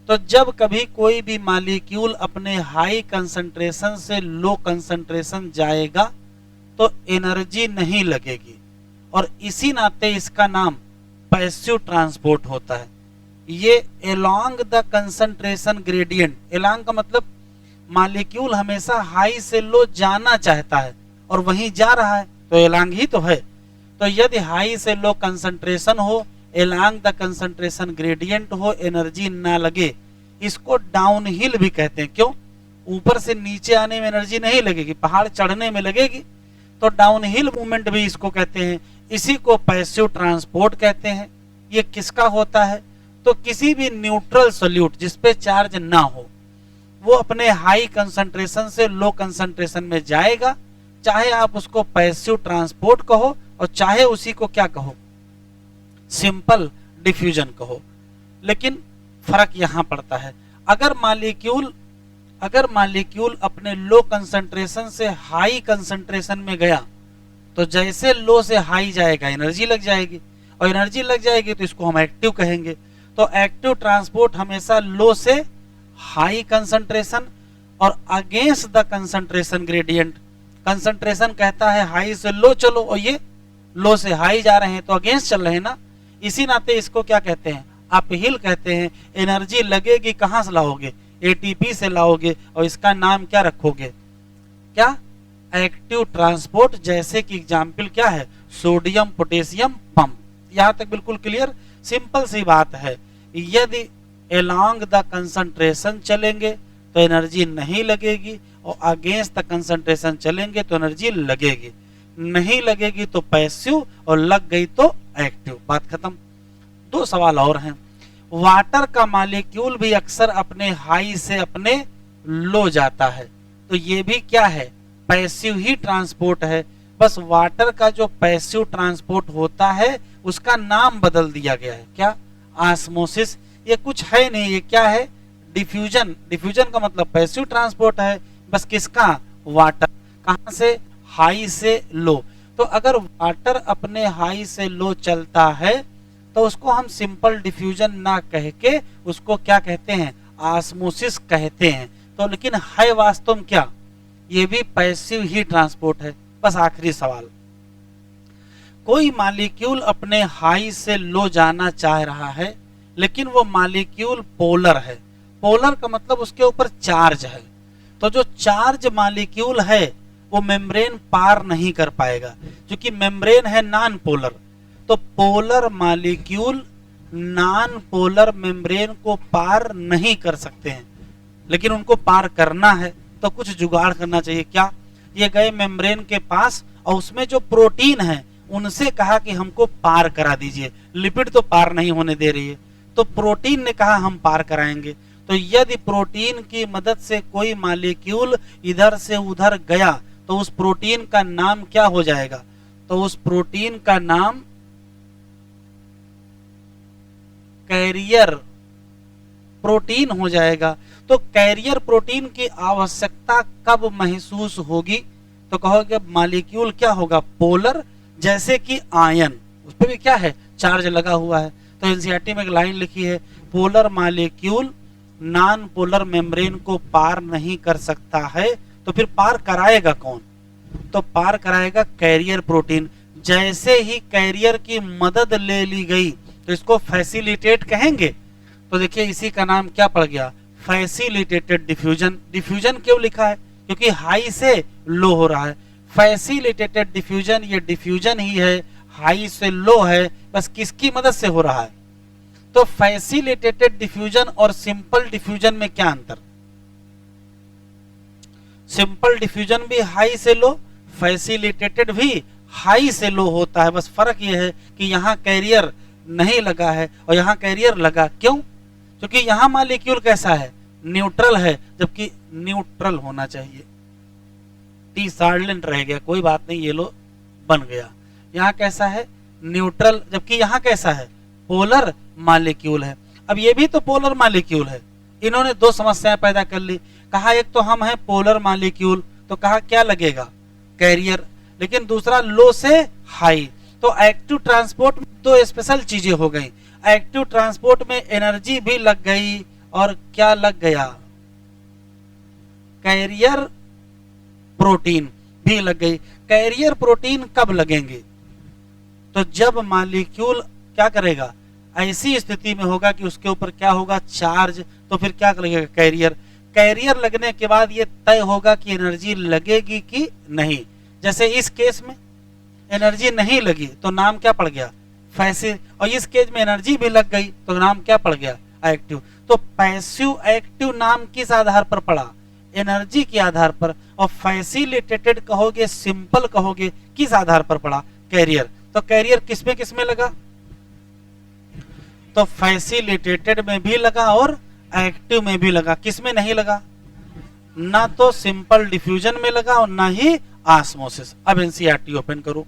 S1: तो जब कभी कोई भी मॉलिक्यूल अपने हाई कंसंट्रेशन से लो कंसंट्रेशन जाएगा तो एनर्जी नहीं लगेगी, और इसी नाते इसका नाम पैसिव ट्रांसपोर्ट होता है। ये along the concentration gradient, along का मतलब मॉलिक्यूल हमेशा हाई से लो जाना चाहता है और वहीं जा रहा है, तो एलॉन्ग ही तो है। तो यदि हाई से लो कंसंट्रेशन हो, एलॉन्ग द कंसंट्रेशन ग्रेडियंट हो, एनर्जी ना लगे, इसको डाउन हिल भी कहते हैं। क्यों? ऊपर से नीचे आने में एनर्जी नहीं लगेगी, पहाड़ चढ़ने में लगेगी, तो डाउन हिल मूवमेंट भी इसको कहते हैं। इसी को पैसिव ट्रांसपोर्ट कहते हैं। ये किसका होता है? तो किसी भी न्यूट्रल सोल्यूट जिसपे चार्ज ना हो वो अपने हाई कंसंट्रेशन से लो कंसंट्रेशन में जाएगा, चाहे आप उसको पैसिव ट्रांसपोर्ट कहो और चाहे उसी को क्या कहो, सिंपल डिफ्यूजन कहो। लेकिन फर्क यहां पड़ता है। अगर मॉलिक्यूल अपने लो कंसंट्रेशन से हाई कंसंट्रेशन में गया तो जैसे लो से हाई जाएगा एनर्जी लग जाएगी, और एनर्जी लग जाएगी तो इसको हम एक्टिव कहेंगे। तो एक्टिव ट्रांसपोर्ट हमेशा लो से हाई कंसंट्रेशन और against the concentration gradient. Concentration कहता है हाई से लो चलो और ये लो से हाई जा रहे हैं तो अगेंस्ट चल रहे हैं ना, इसी नाते इसको क्या कहते हैं? अपहिल कहते हैं। एनर्जी लगेगी कहां से लाओगे? एटीपी से लाओगे, और इसका नाम क्या रखोगे? क्या? Active transport. जैसे कि एग्जाम्पल क्या है? Sodium potassium pump. यहां तक बिल्कुल क्लियर, सिंपल सी बात है। यदि एलॉन्ग द कंसंट्रेशन चलेंगे तो एनर्जी नहीं लगेगी, और अगेंस्ट द कंसंट्रेशन चलेंगे तो एनर्जी लगेगी। नहीं लगेगी तो पैसिव, और लग गई तो एक्टिव। बात खत्म। दो सवाल और हैं। वाटर का मॉलिक्यूल भी अक्सर अपने हाई से अपने लो जाता है, तो ये भी क्या है, पैसिव ही ट्रांसपोर्ट है। बस वाटर का जो पैसिव ट्रांसपोर्ट होता है उसका नाम बदल दिया गया है। क्या? ऑस्मोसिस। ये कुछ है नहीं, ये क्या है, डिफ्यूजन। डिफ्यूजन का मतलब पैसिव ट्रांसपोर्ट है, बस किसका, वाटर। कहां से, हाई से लो। तो अगर वाटर अपने हाई से लो चलता है तो उसको हम सिंपल डिफ्यूजन ना कह के उसको क्या कहते हैं, ऑस्मोसिस कहते हैं। तो लेकिन है वास्तव में क्या, ये भी पैसिव ही ट्रांसपोर्ट है। बस आखिरी सवाल, कोई मॉलिक्यूल अपने हाई से लो जाना चाह रहा है, लेकिन वो मॉलिक्यूल पोलर है। पोलर का मतलब उसके ऊपर चार्ज है, तो जो चार्ज मॉलिक्यूल है वो मेम्ब्रेन पार नहीं कर पाएगा, क्योंकि मेम्ब्रेन है नॉन पोलर। तो polar molecule non polar membrane को पार नहीं कर सकते हैं, लेकिन उनको पार करना है तो कुछ जुगाड़ करना चाहिए। क्या? ये गए मेम्ब्रेन के पास और उसमें जो प्रोटीन है उनसे कहा कि हमको पार करा दीजिए। लिपिड तो पार नहीं होने दे रही है, तो प्रोटीन ने कहा हम पार कराएंगे। तो यदि प्रोटीन की मदद से कोई मॉलिक्यूल इधर से उधर गया तो उस प्रोटीन का नाम क्या हो जाएगा, तो उस प्रोटीन का नाम कैरियर प्रोटीन हो जाएगा। तो कैरियर प्रोटीन की आवश्यकता कब महसूस होगी, तो कहोगे मॉलिक्यूल क्या होगा, पोलर। जैसे कि आयन, उस पर भी क्या है, चार्ज लगा हुआ है। तो एनसीईआरटी में एक लाइन लिखी है, polar molecule non polar membrane को पार नहीं कर सकता है, तो फिर पार कराएगा कौन, तो पार कराएगा कैरियर प्रोटीन। जैसे ही कैरियर की मदद ले ली गई तो इसको फैसिलिटेट कहेंगे। तो देखिए इसी का नाम क्या पड़ गया, फैसिलिटेटेड डिफ्यूजन। डिफ्यूजन क्यों लिखा है, क्योंकि हाई से लो हो रहा है। फैसिलिटेटेड डिफ्यूजन, ये डिफ्यूजन ही है, हाई से लो है, बस किसकी मदद से हो रहा है। तो फैसिलिटेटेड डिफ्यूजन और सिंपल डिफ्यूजन में क्या अंतर, सिंपल डिफ्यूजन भी हाई से लो, फैसिलिटेटेड भी हाई से लो होता है। बस फर्क यह है कि यहाँ कैरियर नहीं लगा है और यहाँ कैरियर लगा। क्यों? क्योंकि यहाँ मॉलिक्यूल कैसा है, न्यूट्रल है, जबकि न्यूट्रल होना चाहिए। टी साइलेंट रह गया, कोई बात नहीं, ये लो बन गया। यहाँ कैसा है, न्यूट्रल, जबकि यहाँ कैसा है, पोलर मॉलिक्यूल है। अब ये भी तो पोलर मॉलिक्यूल है। इन्होंने दो समस्याएं पैदा कर ली। कहा एक तो हम हैं पोलर मॉलिक्यूल, तो कहा क्या लगेगा, कैरियर। लेकिन दूसरा लो से हाई। तो एक्टिव ट्रांसपोर्ट में दो स्पेशल चीजें हो गई। एक्टिव ट्रांसपोर्ट में एनर्जी भी लग गई और क्या लग गया, कैरियर प्रोटीन भी लग गई। कैरियर प्रोटीन कब लगेंगे, तो जब मॉलिक्यूल क्या करेगा, ऐसी स्थिति में होगा कि उसके ऊपर क्या होगा, चार्ज। तो फिर क्या लगेगा, कैरियर। कैरियर लगने के बाद ये तय होगा कि एनर्जी लगेगी कि नहीं। जैसे इस केस में एनर्जी नहीं लगी तो नाम क्या पड़ गया, पैसिव। और इस केस में एनर्जी भी लग गई तो नाम क्या पड़ गया, एक्टिव। तो पैसिव एक्टिव नाम किस आधार पर पड़ा, एनर्जी के आधार पर। और फैसिलिटेटेड कहोगे, सिंपल कहोगे, किस आधार पर पड़ा, कैरियर। तो कैरियर किसमें लगा, तो फैसिलिटेटेड में भी लगा और एक्टिव में भी लगा। किसमें नहीं लगा, ना तो सिंपल डिफ्यूजन में लगा और ना ही ऑस्मोसिस। अब एनसीईआरटी ओपन करो।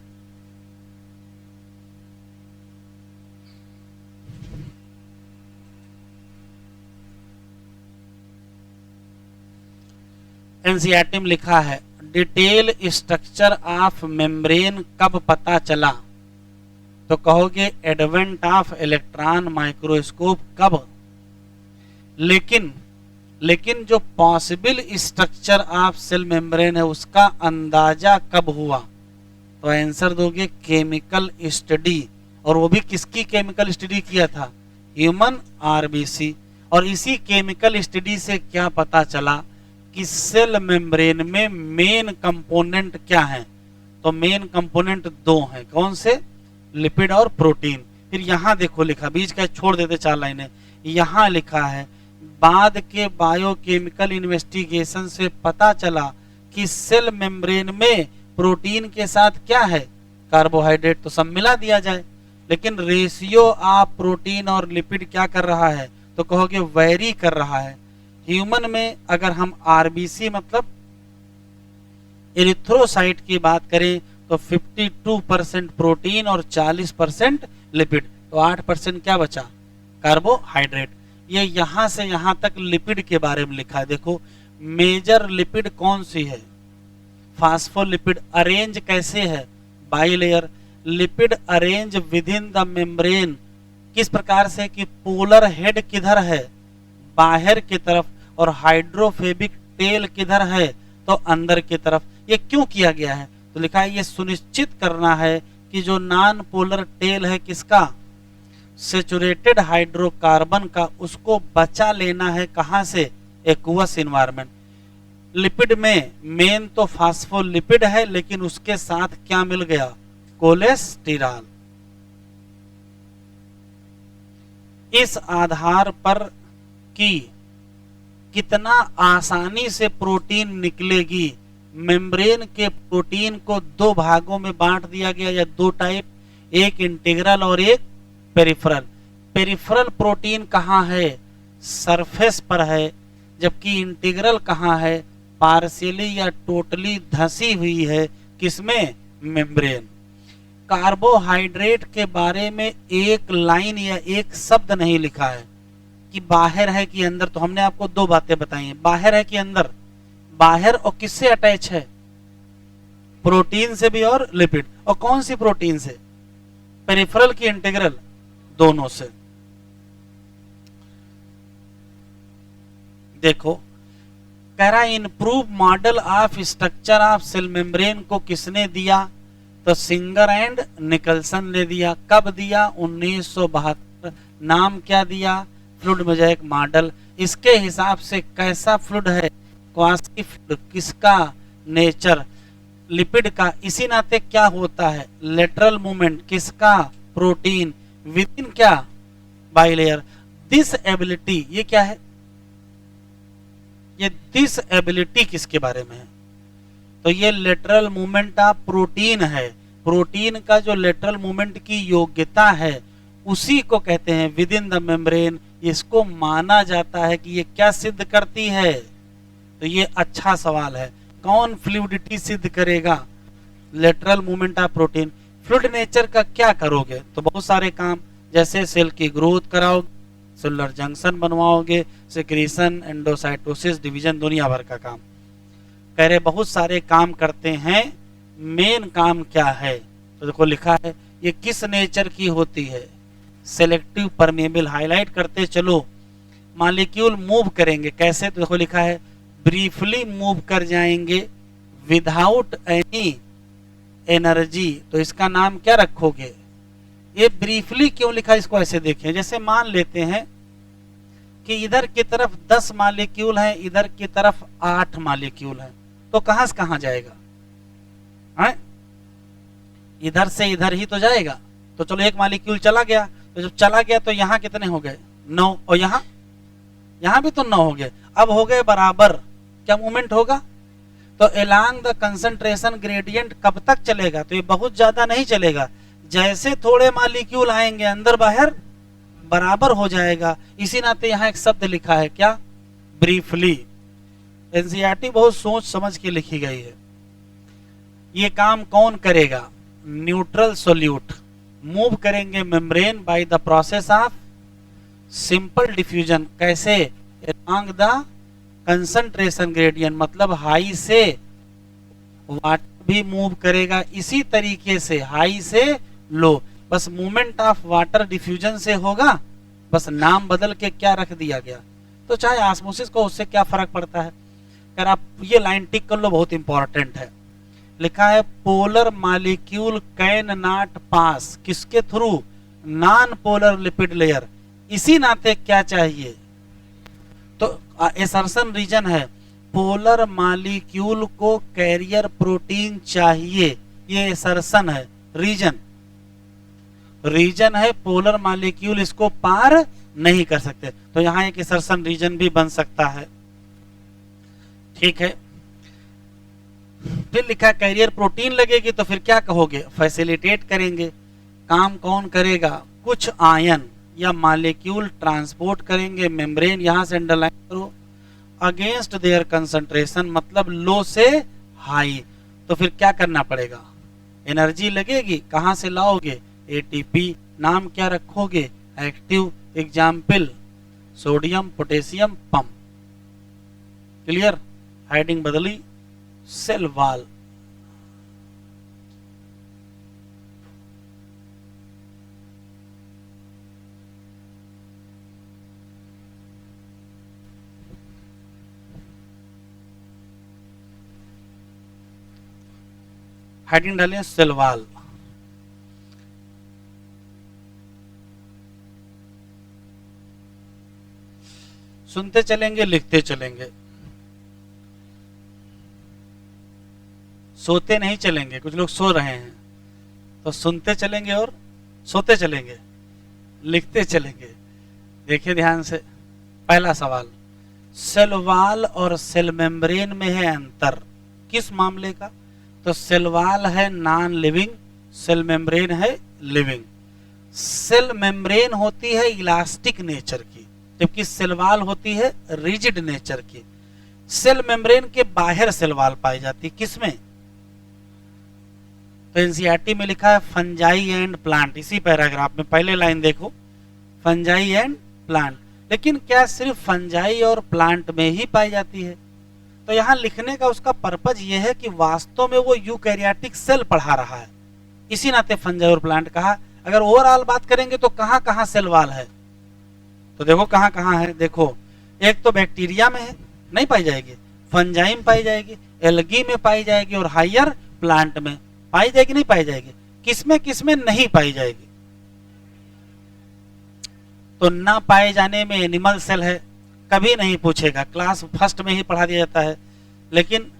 S1: एनसीईआरटी में लिखा है, डिटेल स्ट्रक्चर ऑफ मेम्ब्रेन कब पता चला, तो कहोगे एडवेंट ऑफ इलेक्ट्रॉन माइक्रोस्कोप कब। लेकिन जो possible structure of cell membrane है उसका अंदाजा कब हुआ, तो आंसर दोगे केमिकल स्टडी। और वो भी किसकी केमिकल स्टडी किया था, ह्यूमन आरबीसी। और इसी केमिकल स्टडी से क्या पता चला कि सेल मेम्ब्रेन में मेन कंपोनेंट क्या है, तो मेन कंपोनेंट दो हैं। कौन से, लिपिड और प्रोटीन। फिर यहां देखो लिखा, बीच का छोड़ देते चार लाइनें, यहां लिखा है बाद के बायोकेमिकल इन्वेस्टिगेशन से पता चला कि सेल मेम्ब्रेन में प्रोटीन के साथ क्या है, कार्बोहाइड्रेट, तो सब मिला दिया जाए। लेकिन रेशियो ऑफ प्रोटीन और लिपिड क्या कर रहा है, तो कहोगे वेरी कर रहा है। ह्यूमन में अगर हम आरबीसी मतलब एरिथ्रोसाइट की बात करें तो 52% प्रोटीन और 40% लिपिड, तो 8% क्या बचा, कार्बोहाइड्रेट। ये यहां से यहां तक लिपिड के बारे में लिखा है। देखो मेजर लिपिड कौन सी है, फास्फोलिपिड। अरेंज कैसे है, bilayer. Lipid arrange with in the membrane, किस प्रकार से कि पोलर हेड किधर है, बाहर की तरफ, और हाइड्रोफोबिक टेल किधर है, तो अंदर की तरफ। ये क्यों किया गया है, तो लिखा है ये सुनिश्चित करना है कि जो नॉन पोलर टेल है किसका, सेचुरेटेड हाइड्रोकार्बन का, उसको बचा लेना है कहां से, एक्वस एनवायरनमेंट। लिपिड में मेन तो फास्फोलिपिड है, लेकिन उसके साथ क्या मिल गया, कोलेस्टेरॉल। इस आधार पर कि कितना आसानी से प्रोटीन निकलेगी, मेम्ब्रेन के प्रोटीन को दो भागों में बांट दिया गया, या दो टाइप, एक इंटीग्रल और एक पेरिफेरल। पेरिफेरल प्रोटीन कहाँ है, सरफेस पर है, जबकि इंटीग्रल कहाँ है, पार्शियली या टोटली धसी हुई है, किसमें, मेम्ब्रेन। कार्बोहाइड्रेट के बारे में एक लाइन या एक शब्द नहीं लिखा है कि बाहर है कि अंदर। तो हमने आपको दो बातें बताई हैं, बाहर है कि अंदर। बाहर और किससे अटैच है, प्रोटीन से भी और लिपिड। और कौन सी प्रोटीन से, पेरिफेरल की इंटीग्रल, दोनों से। देखो कह रहा है improve model of structure of cell membrane को किसने दिया, तो सिंगर एंड निकलसन ने दिया। कब दिया, 1972। नाम क्या दिया, फ्लूइड मोज़ेक मॉडल। इसके हिसाब से कैसा फ्लूइड है, क्वासी फ्लूइड। किसका, नेचर, लिपिड का। इसी नाते क्या होता है, लेटरल मूवमेंट, किसका, प्रोटीन, विद इन क्या, बाइलेयर। दिस एबिलिटी, ये क्या है, ये दिस एबिलिटी किसके बारे में है, तो ये लेटरल मूवमेंट ऑफ प्रोटीन है। प्रोटीन का जो लेटरल मूवमेंट की योग्यता है उसी को कहते हैं विद इन द मेम्ब्रेन। इसको माना जाता है कि ये क्या सिद्ध करती है, तो ये अच्छा सवाल है। कौन फ्लूइडिटी सिद्ध करेगा, lateral movement of protein. Fluid nature का क्या करोगे, तो बहुत सारे काम, जैसे सेल की ग्रोथ कराओगे, सेलुलर जंक्शन बनवाओगे, सिक्रीशन, एंडोसाइटोसिस, डिवीजन, दुनिया भर का काम। कह रहे बहुत सारे काम करते हैं, मेन काम क्या है, तो देखो लिखा है ये किस नेचर की होती है, सेलेक्टिव परमेबल। हाईलाइट करते चलो, मॉलिक्यूल मूव करेंगे कैसे, तो देखो लिखा है ब्रीफली मूव कर जाएंगे विदाउट एनी एनर्जी। तो इसका नाम क्या रखोगे, ये ब्रीफली क्यों लिखा, इसको ऐसे देखें, जैसे मान लेते हैं कि इधर की तरफ 10 मॉलिक्यूल हैं, इधर की तरफ 8 मॉलिक्यूल हैं, तो कहां से कहां जाएगा, है? इधर से इधर ही तो जाएगा। तो चलो एक मॉलिक्यूल चला गया, तो जब चला गया तो यहाँ कितने हो गए, 9, और यहाँ भी तो 9 हो गए। अब हो गए बराबर, क्या मूवमेंट होगा, तो एलॉन्ग द कंसंट्रेशन ग्रेडियंट कब तक चलेगा, तो ये बहुत ज्यादा नहीं चलेगा। जैसे थोड़े मॉलिक्यूल आएंगे अंदर बाहर बराबर हो जाएगा। इसी नाते यहाँ एक शब्द लिखा है क्या, ब्रीफली। एनसीईआरटी बहुत सोच समझ के लिखी गई है। ये काम कौन करेगा, न्यूट्रल सोल्यूट मूव करेंगे membrane by the process of simple diffusion. कैसे, along द कंसंट्रेशन ग्रेडियंट, मतलब हाई से वाटर भी मूव करेगा इसी तरीके से, हाई से लो। बस मूवमेंट ऑफ वाटर डिफ्यूजन से होगा, बस नाम बदल के क्या रख दिया गया। तो चाहे ऑस्मोसिस को, उससे क्या फर्क पड़ता है। अगर आप ये लाइन टिक कर लो, बहुत इंपॉर्टेंट है। लिखा है polar molecule can not pass, किसके through, non polar lipid layer. इसी नाते क्या चाहिए, तो एसर्शन रीजन है, पोलर मॉलिक्यूल को कैरियर प्रोटीन चाहिए, ये एसर्शन है। रीजन है पोलर मॉलिक्यूल इसको पार नहीं कर सकते। तो यहाँ एक इंसर्शन रीजन भी बन सकता है। ठीक है, फिर लिखा कैरियर प्रोटीन लगेगी, तो फिर क्या कहोगे, फैसिलिटेट करेंगे। काम कौन करेगा, कुछ आयन या मॉलिक्यूल ट्रांसपोर्ट करेंगे, मेम्ब्रेन यहां से अंडरलाइन करो, अगेंस्ट देयर कंसंट्रेशन, मतलब लो से हाई। तो फिर क्या करना पड़ेगा, एनर्जी लगेगी, कहां से लाओगे, एटीपी। नाम क्या रखोगे, active. Example sodium potassium pump. Clear, heading बदली, सेल वाल। हेडिंग डालें सेल वाल। सुनते चलेंगे, लिखते चलेंगे, सोते नहीं चलेंगे। कुछ लोग सो रहे हैं, तो सुनते चलेंगे और सोते चलेंगे, लिखते चलेंगे। देखिए ध्यान से, पहला सवाल, सेल वाल और सेल मेम्ब्रेन में है अंतर, किस मामले का, तो सेल वाल है नॉन लिविंग, सेल मेम्ब्रेन है लिविंग। सेल मेम्ब्रेन होती है इलास्टिक नेचर की, जबकि सेल वाल होती है रिजिड नेचर की। सेल मेम्ब्रेन के बाहर सेल वाल पाई जाती है, किसमें, तो एनसीईआरटी में लिखा है फंजाई एंड प्लांट। इसी पैराग्राफ में पहले लाइन देखो, फंजाई एंड प्लांट। लेकिन क्या सिर्फ फंजाई और प्लांट में ही पाई जाती है, तो यहां लिखने का उसका पर्पज यह है कि वास्तव में वो यूकैरियोटिक सेल पढ़ा रहा है, इसी नाते फंजाई और प्लांट कहा। अगर ओवरऑल बात करेंगे तो कहां कहां सेल वाल है, तो देखो कहां कहां है। देखो, एक तो बैक्टीरिया में है, नहीं पाई जाएगी, फंजाई में पाई जाएगी, एल्गी में पाई जाएगी, और हायर प्लांट में पाई जाएगी, नहीं पाई जाएगी। किसमें नहीं पाई जाएगी, तो ना पाए जाने में एनिमल सेल है, कभी नहीं पूछेगा, क्लास फर्स्ट में ही पढ़ा दिया जाता है। लेकिन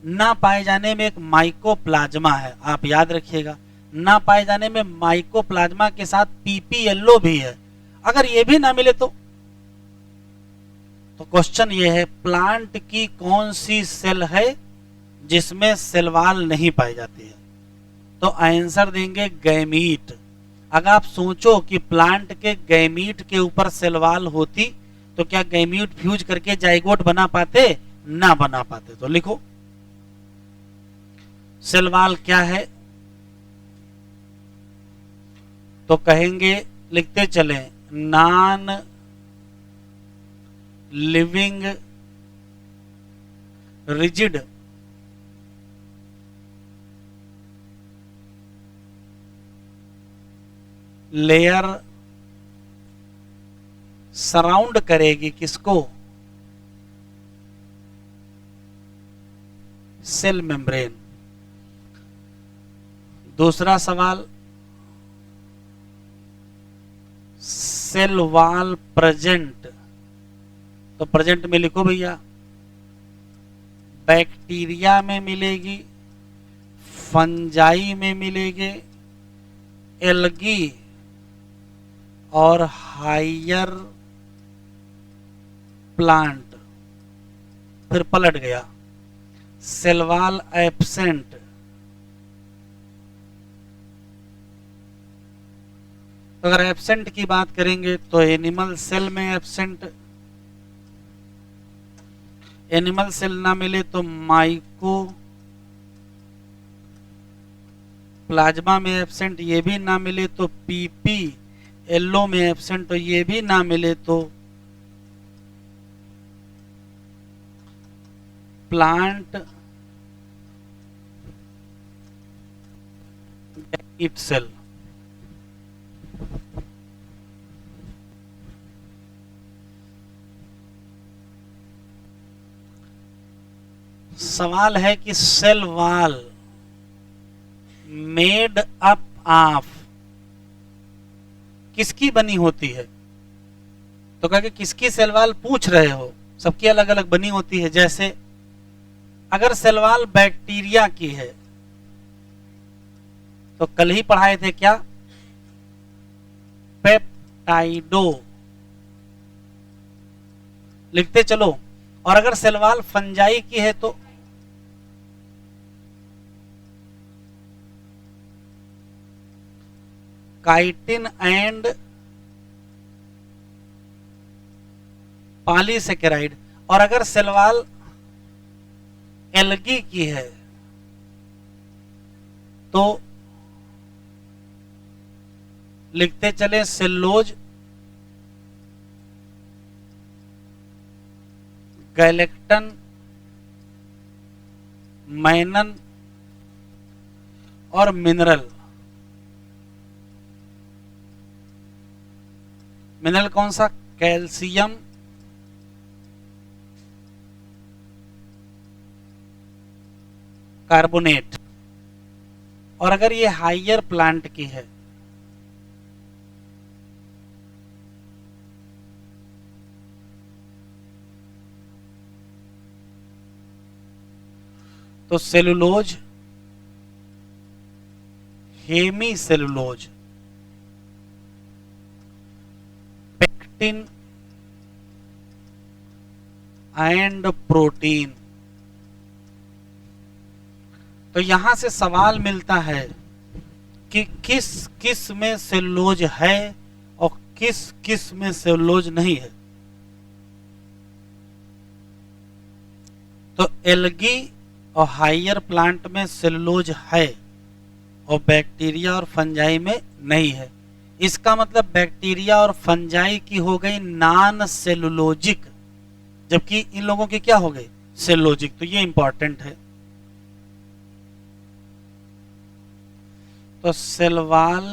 S1: ना पाए जाने में एक माइकोप्लाज्मा है, आप याद रखिएगा, ना पाए जाने में माइकोप्लाज्मा के साथ पीपीएलओ भी है। अगर ये भी ना मिले तो क्वेश्चन ये है, प्लांट की कौन सी सेल है जिसमें सेल वाल नहीं पाई जाती है, तो आंसर देंगे गैमीट। अगर आप सोचो कि प्लांट के गैमीट के ऊपर सेल वाल होती, तो क्या गैमीट फ्यूज करके जाइगोट बना पाते, ना बना पाते। तो लिखो सेल वाल क्या है, तो कहेंगे, लिखते चले, non living rigid layer surround करेगी किसको, सेल मेम्ब्रेन। दूसरा सवाल, सेल वाल प्रेजेंट, तो प्रेजेंट में लिखो भैया, बैक्टीरिया में मिलेगी, फंजाई में मिलेगी, एल्गी और हायर प्लांट। फिर पलट गया, सेल वाल एब्सेंट, तो अगर एब्सेंट की बात करेंगे तो एनिमल सेल में एब्सेंट, एनिमल सेल ना मिले तो माइको प्लाज्मा में एब्सेंट, ये भी ना मिले तो पीपी एलो में एब्सेंट, तो ये भी ना मिले तो प्लांट इट सेल। सवाल है कि cell wall made up of किसकी बनी होती है, तो कहा कि किसकी सेल वाल पूछ रहे हो, सबकी अलग अलग बनी होती है। जैसे अगर सेल वाल बैक्टीरिया की है, तो कल ही पढ़ाए थे क्या, पेप्टाइडो लिखते चलो। और अगर सेल वॉल फंजाई की है तो काइटिन एंड पॉलीसेकेराइड। और अगर सेल वॉल एल्गी की है तो लिखते चले सेल्लोज, गैलेक्टन, मैनन और मिनरल। मिनरल कौन सा? Calcium, carbonate. और अगर ये हाइयर प्लांट की है तो cellulose, hemicellulose, pectin and protein. तो यहां से सवाल मिलता है कि किस किस में सेलुलोज है और किस किस में सेलुलोज नहीं है। तो एल्गी और हाइयर प्लांट में सेलुलोज है और बैक्टीरिया और फंजाई में नहीं है। इसका मतलब बैक्टीरिया और फंजाई की हो गई नॉन सेलुलोजिक, जबकि इन लोगों की क्या हो गई? सेलुलोजिक। तो ये इंपॉर्टेंट है। तो सेल वॉल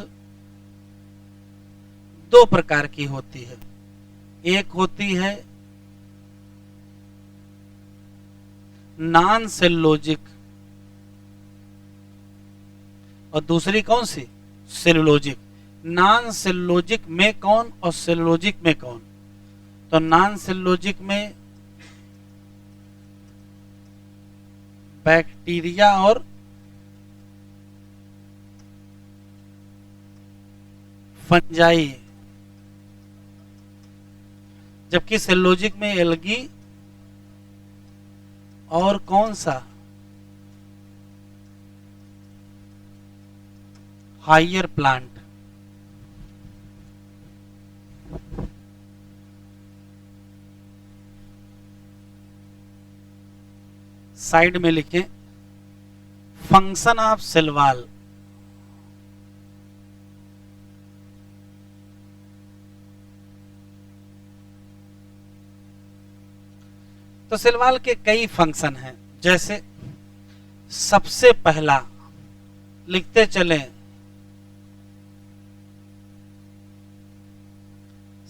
S1: दो प्रकार की होती है। एक होती है नॉन सेलुलोजिक और दूसरी कौन सी? सेलुलोजिक। नॉन सेलुलोजिक में कौन और सेलुलोजिक में कौन? तो नॉन सेलुलोजिक में बैक्टीरिया और फंजाई, जबकि सेलुलोजिक में एल्गी और कौन सा? Higher plant. साइड में लिखें फंक्शन ऑफ सेल वॉल। तो सेल वॉल के कई फंक्शन हैं। जैसे सबसे पहला लिखते चलें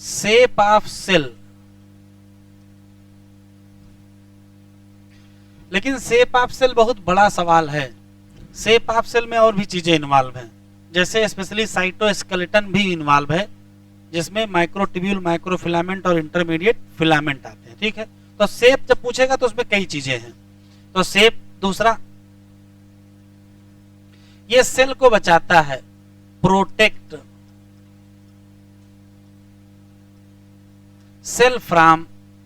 S1: शेप ऑफ सेल। लेकिन शेप ऑफ सेल बहुत बड़ा सवाल है। शेप ऑफ सेल में और भी चीजें इन्वॉल्व हैं, जैसे स्पेशली साइटोस्केलेटन भी इन्वॉल्व है, जिसमें माइक्रोट्यूब्यूल, माइक्रोफिलामेंट और इंटरमीडिएट फिलामेंट आते हैं। ठीक है, तो शेप जब पूछेगा तो उसमें कई चीजें हैं। तो शेप दूसरा, ये सेल को बचाता है, protect cell from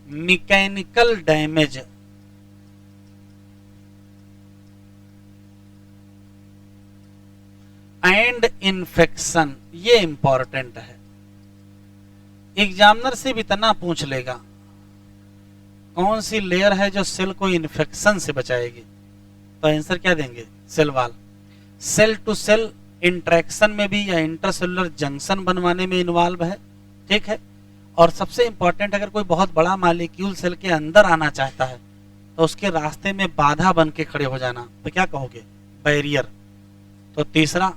S1: mechanical damage and infection. ये इंपॉर्टेंट है, एग्जामिनर से भी इतना पूछ लेगा कौन सी लेयर है जो सेल को इन्फेक्शन से बचाएगी। तो आंसर क्या देंगे? Cell wall. Cell to cell interaction में भी या इंटरसेलुलर जंक्शन बनवाने में इन्वॉल्व है। ठीक है, और सबसे इंपॉर्टेंट, अगर कोई बहुत बड़ा मॉलिक्यूल सेल के अंदर आना चाहता है तो उसके रास्ते में बाधा बन के खड़े हो जाना, तो क्या कहोगे? बैरियर। तो तीसरा,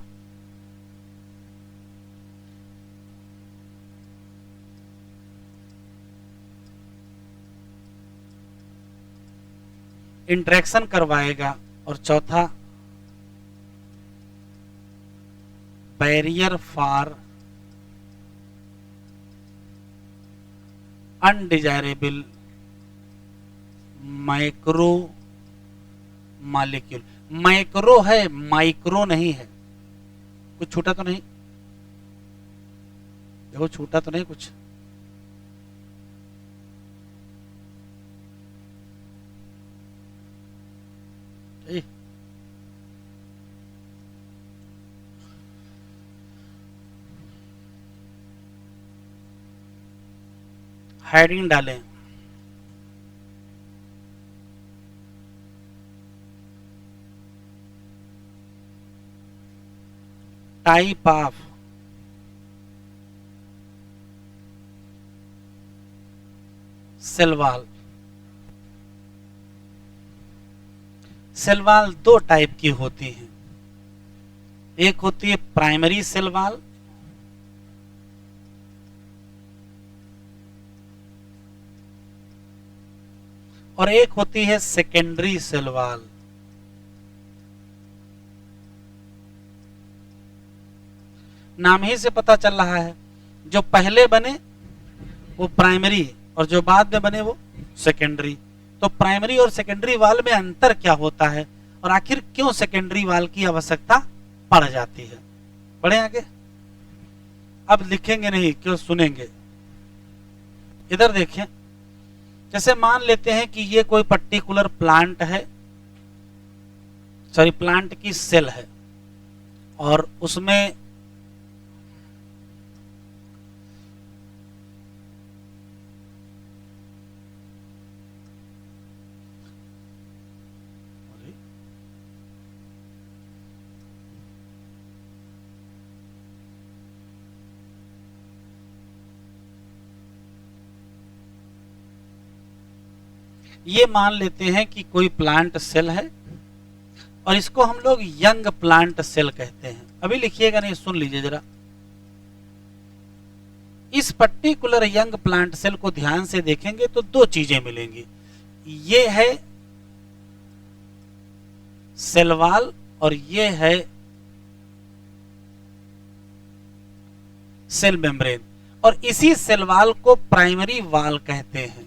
S1: इंटरेक्शन करवाएगा। और चौथा, barrier for undesirable micro molecule. Micro है, माइक्रो नहीं है। कुछ छूटा तो नहीं? देखो छूटा तो नहीं कुछ? हेडिंग डालें। Type of cell wall. Cell wall दो टाइप की होती हैं, एक होती है प्राइमरी सेल वॉल और एक होती है सेकेंडरी सेल वॉल। नाम ही से पता चल रहा है, जो पहले बने वो प्राइमरी और जो बाद में बने वो सेकेंडरी। तो प्राइमरी और सेकेंडरी वाल में अंतर क्या होता है और आखिर क्यों सेकेंडरी वाल की आवश्यकता पड़ जाती है। बढ़े आगे, अब लिखेंगे नहीं क्यों सुनेंगे। इधर देखें, जैसे मान लेते हैं कि ये कोई पर्टिकुलर प्लांट है, सॉरी प्लांट की सेल है और उसमें ये मान लेते हैं कि कोई प्लांट सेल है और इसको हम लोग यंग प्लांट सेल कहते हैं। अभी लिखिएगा नहीं, सुन लीजिए जरा। इस पर्टिकुलर यंग प्लांट सेल को ध्यान से देखेंगे तो दो चीजें मिलेंगी, ये है सेल वॉल और ये है सेल मेम्ब्रेन, और इसी सेल वॉल को प्राइमरी वॉल कहते हैं।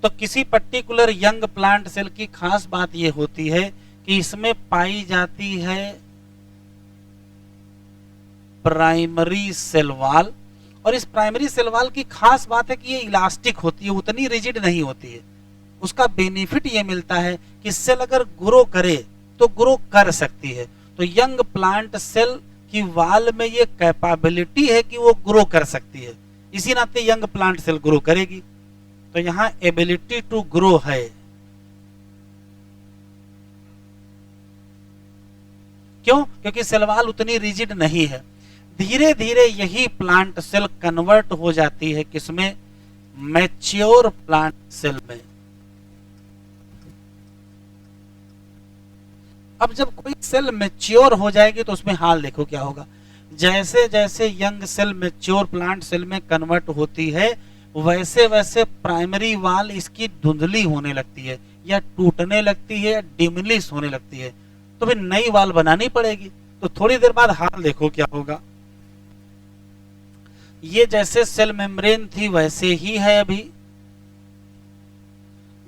S1: तो किसी पर्टिकुलर यंग प्लांट सेल की खास बात यह होती है कि इसमें पाई जाती है प्राइमरी सेल वॉल, और इस प्राइमरी सेल वॉल की खास बात है कि ये इलास्टिक होती है, उतनी रिजिड नहीं होती है। उसका बेनिफिट ये मिलता है कि सेल अगर ग्रो करे तो ग्रो कर सकती है। तो यंग प्लांट सेल की वॉल में ये कैपेबिलिटी है कि वो ग्रो कर सकती है, इसी नाते यंग प्लांट सेल ग्रो करेगी। तो यहां एबिलिटी टू ग्रो है। क्यों? क्योंकि सेल वॉल उतनी रिजिड नहीं है। धीरे धीरे यही प्लांट सेल कन्वर्ट हो जाती है किसमें? मैच्योर प्लांट सेल में। अब जब कोई सेल मैच्योर हो जाएगी तो उसमें हाल देखो क्या होगा। जैसे जैसे young cell mature plant cell में कन्वर्ट होती है वैसे वैसे प्राइमरी वॉल इसकी धुंधली होने लगती है या टूटने लगती है या डिमिनिश होने लगती है, तो फिर नई वॉल बनानी पड़ेगी। तो थोड़ी देर बाद हाल देखो क्या होगा। ये जैसे सेल मेम्ब्रेन थी वैसे ही है अभी,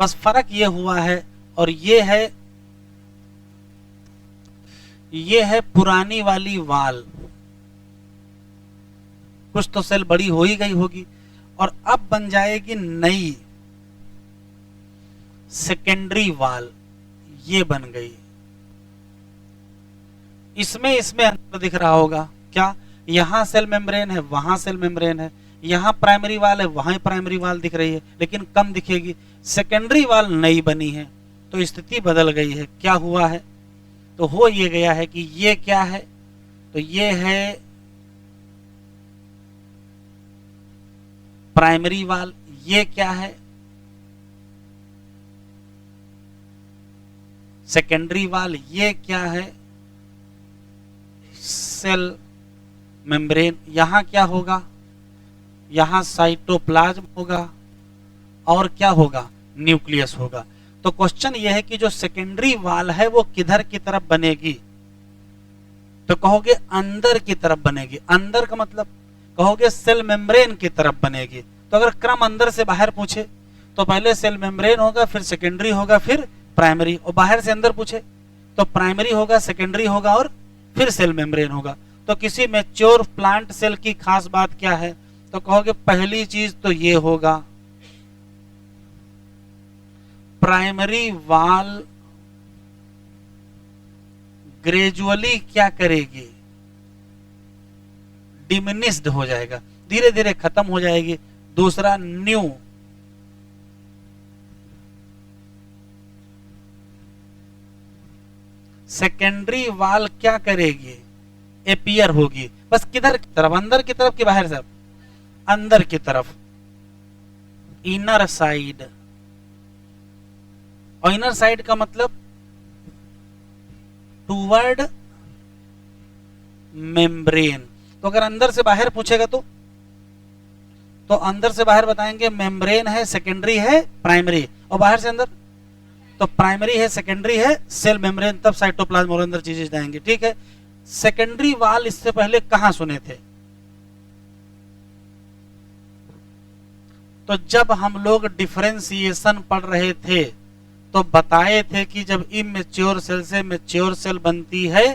S1: बस फर्क ये हुआ है, और ये है पुरानी वाली वॉल। कुछ तो सेल बड़ी हो ही गई होगी और अब बन जाएगी नई सेकेंडरी वॉल, ये बन गई। इसमें अंतर दिख रहा होगा क्या? यहां सेल मेम्ब्रेन है, वहां सेल मेम्ब्रेन है, यहां प्राइमरी वॉल है, वहां प्राइमरी वॉल दिख रही है, लेकिन कम दिखेगी। सेकेंडरी वॉल नई बनी है तो स्थिति बदल गई है। क्या हुआ है? तो हो ये गया है कि ये क्या है? तो ये है प्राइमरी वॉल। ये क्या है? Secondary wall. ये क्या है? Cell membrane. यहां क्या होगा? यहां साइटोप्लाज्म होगा और क्या होगा? न्यूक्लियस होगा। तो क्वेश्चन यह है कि जो सेकेंडरी वॉल है वो किधर की तरफ बनेगी? तो कहोगे अंदर की तरफ बनेगी। अंदर का मतलब कहोगे सेल मेम्ब्रेन की तरफ बनेगी। तो अगर क्रम अंदर से बाहर पूछे तो पहले सेल मेम्ब्रेन होगा, फिर सेकेंडरी होगा, फिर प्राइमरी, और बाहर से अंदर पूछे तो प्राइमरी होगा, सेकेंडरी होगा और फिर सेल मेम्ब्रेन होगा। तो किसी मैच्योर प्लांट सेल की खास बात क्या है? तो कहोगे पहली चीज तो ये होगा, प्राइमरी वॉल ग्रेजुअली क्या करेगी? डिमिनिस्ड हो जाएगा, धीरे धीरे खत्म हो जाएगी। दूसरा न्यू, सेकेंडरी वाल क्या करेगी, एपियर होगी। बस किधर की तरफ, अंदर की तरफ कि बाहर से, अंदर की तरफ, इनर साइड। और इनर साइड का मतलब टूवर्ड मेम्ब्रेन। तो अगर अंदर से बाहर पूछेगा तो अंदर से बाहर बताएंगे मेम्ब्रेन है, सेकेंडरी है, प्राइमरी। और बाहर से अंदर तो प्राइमरी है, सेकेंडरी है, सेल मेम्ब्रेन, तब साइटोप्लाज्म और अंदर चीजें जाएंगी। ठीक है, सेकेंडरी वाल इससे पहले कहां सुने थे? तो जब हम लोग डिफरेंशिएशन पढ़ रहे थे तो बताए थे कि जब इमेच्योर सेल से मैच्योर सेल बनती है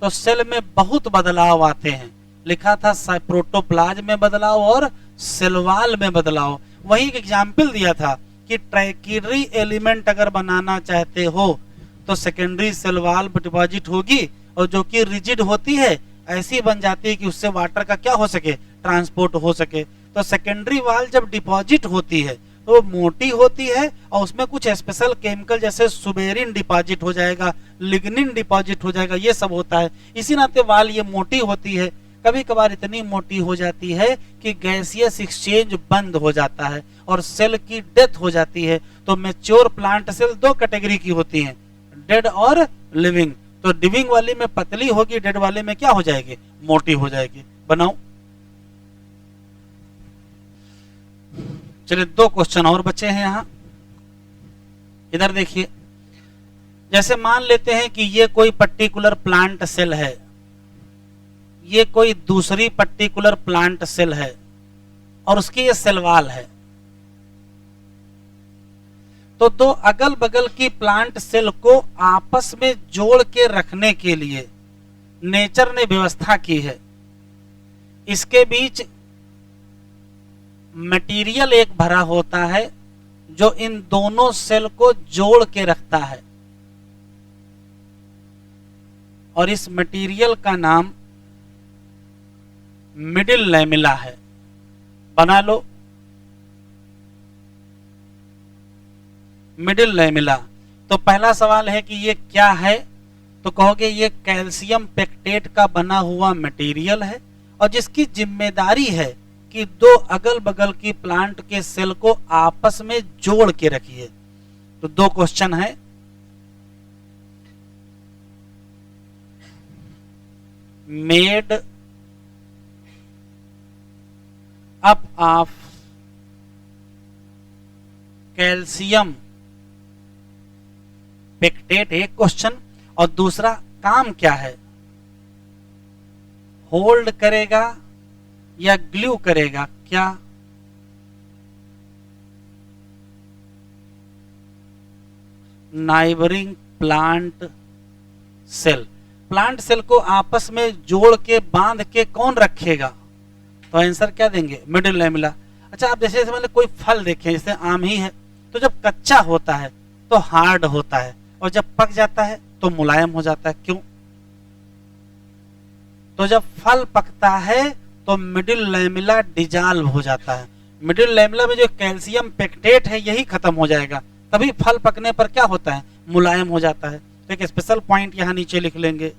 S1: तो सेल में बहुत बदलाव आते हैं। लिखा था प्रोटोप्लाज्म में बदलाव और सेल वाल में बदलाव। वही एक एग्जाम्पल दिया था कि ट्रैकिनरी एलिमेंट अगर बनाना चाहते हो तो सेकेंडरी सेल वाल डिपॉजिट होगी, और जो कि रिजिड होती है, ऐसी बन जाती है कि उससे वाटर का क्या हो सके, ट्रांसपोर्ट हो सके। तो सेकेंडरी वाल जब डिपॉजिट होती है तो वो मोटी होती है और उसमें कुछ स्पेशल केमिकल जैसे सुबेरिन डिपॉजिट हो जाएगा, लिग्निन डिपॉजिट हो जाएगा, ये सब होता है। इसी नाते वाल ये मोटी होती है। कभी कभार इतनी मोटी हो जाती है कि गैसियस एक्सचेंज बंद हो जाता है और सेल की डेथ हो जाती है। तो मैच्योर प्लांट सेल दो कैटेगरी की होती हैं, डेड और लिविंग। तो लिविंग वाली में पतली होगी, डेड वाले में क्या हो जाएगी, मोटी हो जाएगी। बनाओ। चलिए 2 क्वेश्चन और बचे हैं यहां, इधर देखिए। जैसे मान लेते हैं कि ये कोई पर्टिकुलर प्लांट सेल है, ये कोई दूसरी पर्टिकुलर प्लांट सेल है और उसकी ये सेल वाल है। तो 2 अगल बगल की प्लांट सेल को आपस में जोड़ के रखने के लिए नेचर ने व्यवस्था की है। इसके बीच मटेरियल एक भरा होता है जो इन दोनों सेल को जोड़ के रखता है, और इस मटेरियल का नाम मिडिल लैमिला है। बना लो, मिडिल लैमिला। तो पहला सवाल है कि ये क्या है, तो कहोगे ये कैल्शियम पेक्टेट का बना हुआ मटेरियल है और जिसकी जिम्मेदारी है कि 2 अगल बगल की प्लांट के सेल को आपस में जोड़ के रखिए। तो 2 क्वेश्चन है। Made up of calcium pectate, एक क्वेश्चन। और दूसरा काम क्या है, होल्ड करेगा या ग्लू करेगा क्या? Neighbouring plant cell, plant cell को आपस में जोड़ के बांध के कौन रखेगा? तो आंसर क्या देंगे, मिडिल लैमिला। अच्छा, आप जैसे मैंने कोई फल देखे, जैसे आम ही है, तो जब कच्चा होता है तो हार्ड होता है और जब पक जाता है तो मुलायम हो जाता है। क्यों? तो जब फल पकता है तो मिडिल लैमिला डिजॉल्व हो जाता है। मिडिल लैमिला में जो कैल्शियम पेक्टेट है यही खत्म हो जाएगा, तभी फल पकने पर क्या होता है, मुलायम हो जाता है। तो एक स्पेशल पॉइंट यहां नीचे लिख लेंगे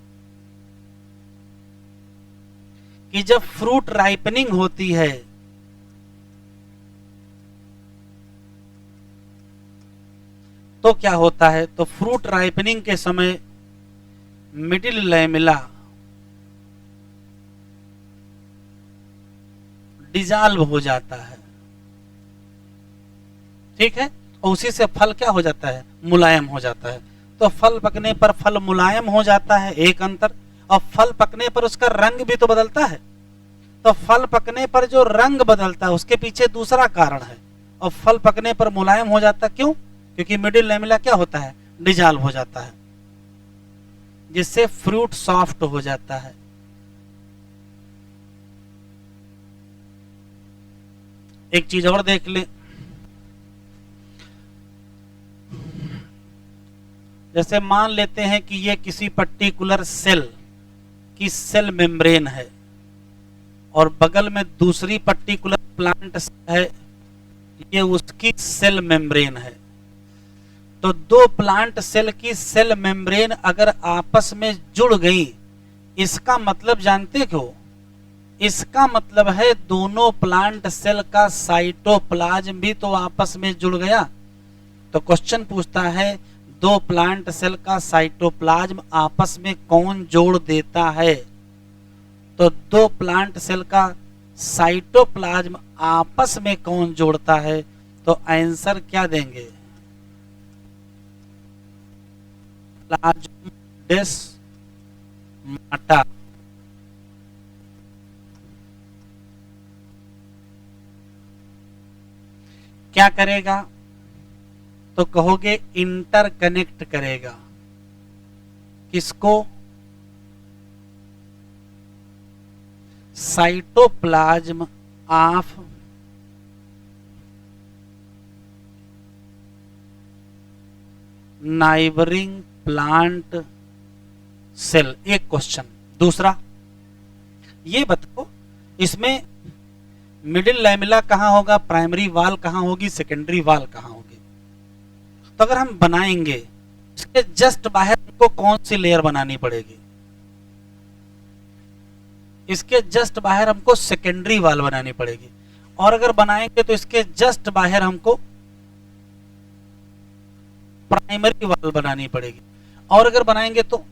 S1: कि जब फ्रूट राइपनिंग होती है तो क्या होता है, तो फ्रूट राइपनिंग के समय मिडिल लैमिला डिजॉल्व हो जाता है। ठीक है, और उसी से फल क्या हो जाता है, मुलायम हो जाता है। तो फल पकने पर फल मुलायम हो जाता है, एक अंतर। और फल पकने पर उसका रंग भी तो बदलता है। तो फल पकने पर जो रंग बदलता है उसके पीछे दूसरा कारण है। और फल पकने पर मुलायम हो जाता, क्यों? क्योंकि मिडिल लैमिला क्या होता है, डिजॉल्व हो जाता है, जिससे फ्रूट सॉफ्ट हो जाता है। एक चीज और देख ले, जैसे मान लेते हैं कि ये किसी पर्टिकुलर सेल की सेल मेम्ब्रेन है और बगल में दूसरी पर्टिकुलर प्लांट है, ये उसकी सेल मेम्ब्रेन है। तो दो प्लांट सेल की सेल मेम्ब्रेन अगर आपस में जुड़ गई, इसका मतलब जानते क्यों? इसका मतलब है दोनों प्लांट सेल का साइटोप्लाज्म भी तो आपस में जुड़ गया। तो क्वेश्चन पूछता है दो प्लांट सेल का साइटोप्लाज्म आपस में कौन जोड़ देता है? तो दो प्लांट सेल का साइटोप्लाज्म आपस में कौन जोड़ता है? तो आंसर क्या देंगे? प्लाज्मोडेस्माटा। क्या करेगा? तो कहोगे इंटरकनेक्ट करेगा। किसको? Cytoplasm of neighbouring plant cell. एक क्वेश्चन। दूसरा, ये बताओ इसमें मिडिल लैमेला कहां होगा, प्राइमरी वाल कहां होगी, सेकेंडरी वाल कहां होगी? तो अगर हम बनाएंगे, इसके जस्ट बाहर हमको कौन सी लेयर बनानी पड़ेगी? इसके जस्ट बाहर हमको सेकेंडरी वाल बनानी पड़ेगी। और अगर बनाएंगे तो इसके जस्ट बाहर हमको प्राइमरी वाल बनानी पड़ेगी। और अगर बनाएंगे तो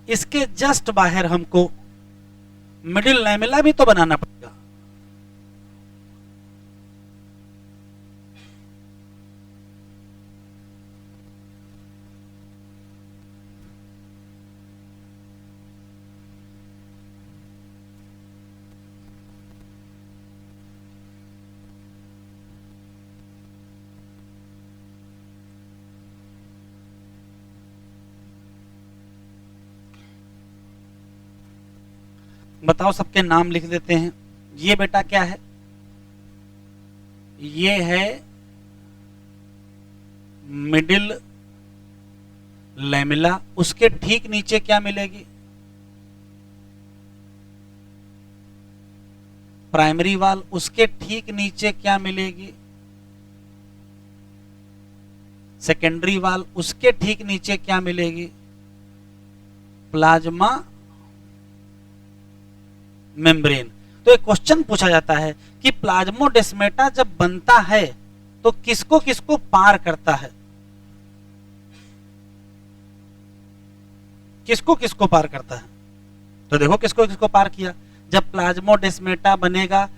S1: इसके जस्ट बाहर हमको मिडिल लैमेला भी तो बनाना पड़ेगा। बताओ, सबके नाम लिख देते हैं। ये बेटा क्या है? ये है मिडिल लैमेला। उसके ठीक नीचे क्या मिलेगी? प्राइमरी वाल। उसके ठीक नीचे क्या मिलेगी? सेकेंडरी वाल। उसके ठीक नीचे क्या मिलेगी? Plasma membrane. तो एक क्वेश्चन पूछा जाता है कि प्लाज्मोडेस्माटा जब बनता है तो किसको किसको पार करता है? किसको किसको पार करता है? तो देखो किसको किसको पार किया। जब प्लाज्मोडेस्माटा बनेगा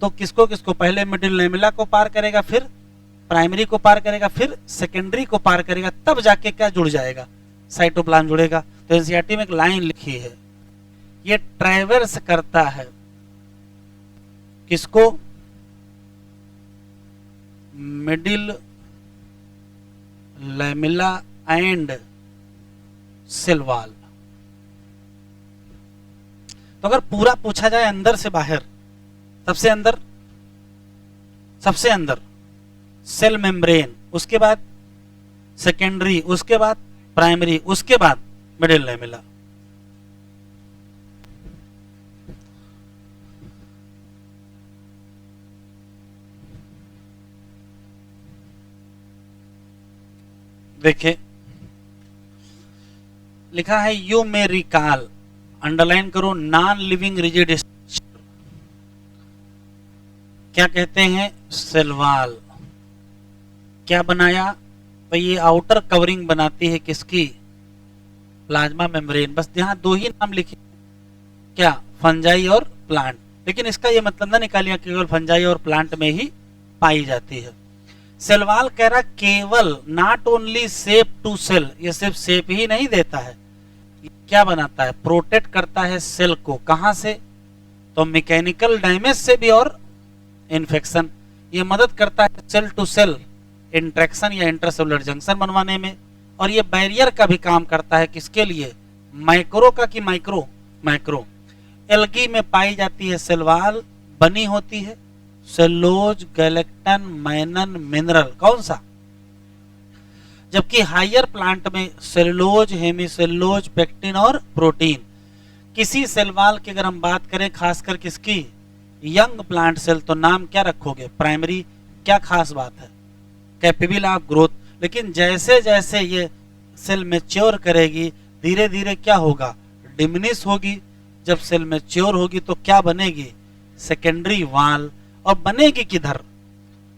S1: तो किसको किसको? पहले मिडिल लैमेला को पार करेगा, फिर प्राइमरी को पार करेगा, फिर सेकेंडरी को पार करेगा, तब जाके क्या जुड़ जाएगा? साइटोप्लाज्म जुड़ेगा। तो एनसीईआरटी में एक लाइन लिखी है, ये ट्रैवर्स करता है किसको? Middle lamella and cell wall. तो अगर पूरा पूछा जाए अंदर से बाहर, सबसे अंदर सेल मेम्ब्रेन, उसके बाद सेकेंडरी, उसके बाद प्राइमरी, उसके बाद मिडिल लैमेला। देखिए लिखा है यू मे रिकॉल, अंडरलाइन करो, नॉन लिविंग रिजिड स्ट्रक्चर। क्या कहते हैं? Cell wall. क्या बनाया? तो ये आउटर कवरिंग बनाती है किसकी? Plasma membrane. बस यहां दो ही नाम लिखे, क्या? फंजाई और प्लांट। लेकिन इसका ये मतलब ना निकालिए केवल फंजाई और प्लांट में ही पाई जाती है। सेल वॉल कह रहा केवल not only shape to cell, ये सिर्फ शेप ही नहीं देता है, क्या बनाता है? प्रोटेक्ट करता है सेल को। कहां से? तो मैकेनिकल डैमेज से भी और इन्फेक्शन। ये मदद करता है सेल टू सेल इंटरेक्शन या इंटरसेलुलर जंक्शन बनवाने में। और ये बैरियर का भी काम करता है। किसके लिए? माइक्रो का कि माइक्रो? माइक्रो। एल्गी में पाई जाती है सेल वॉल, बनी होती है सेलुलोज, गैलेक्टन, मैनन, मिनरल। कौन सा? जबकि हायर प्लांट में सेलुलोज, हेमीसेलुलोज, पेक्टिन और प्रोटीन। किसी सेल वॉल की अगर हम बात करें, खासकर किसकी, यंग प्लांट सेल, तो नाम क्या रखोगे, प्राइमरी। क्या खास बात है, कैपेबल ऑफ ग्रोथ। लेकिन जैसे जैसे ये सेल मैच्योर करेगी, धीरे धीरे क्या होगा, डिमिनिश होगी। जब सेल मैच्योर होगी तो क्या बनेगी, सेकेंडरी वॉल। और बनेगी किधर,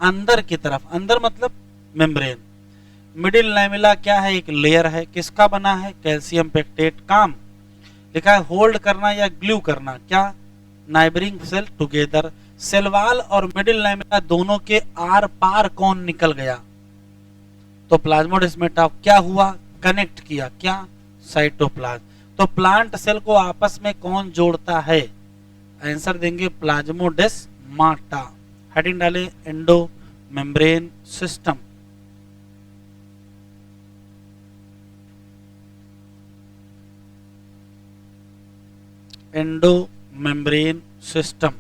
S1: अंदर की तरफ। अंदर मतलब मेम्ब्रेन। मिडिल लैमेला क्या है, एक लेयर है, किसका बना है, कैल्शियम पेक्टेट। काम लिखा है होल्ड करना या ग्लू करना, क्या, neighbouring cell together. Cell wall और मिडिल लैमेला दोनों के आर पार कौन निकल गया, तो प्लाज्मोडेस्माटा क्या हुआ, कनेक्ट किया, क्या, साइटोप्लाज्म। तो प्लांट सेल को आपस में कौन जोड़ता है, आंसर देंगे प्लाज्मोडेस्माटा। हेडिंग डालें endo membrane system. Endo membrane system.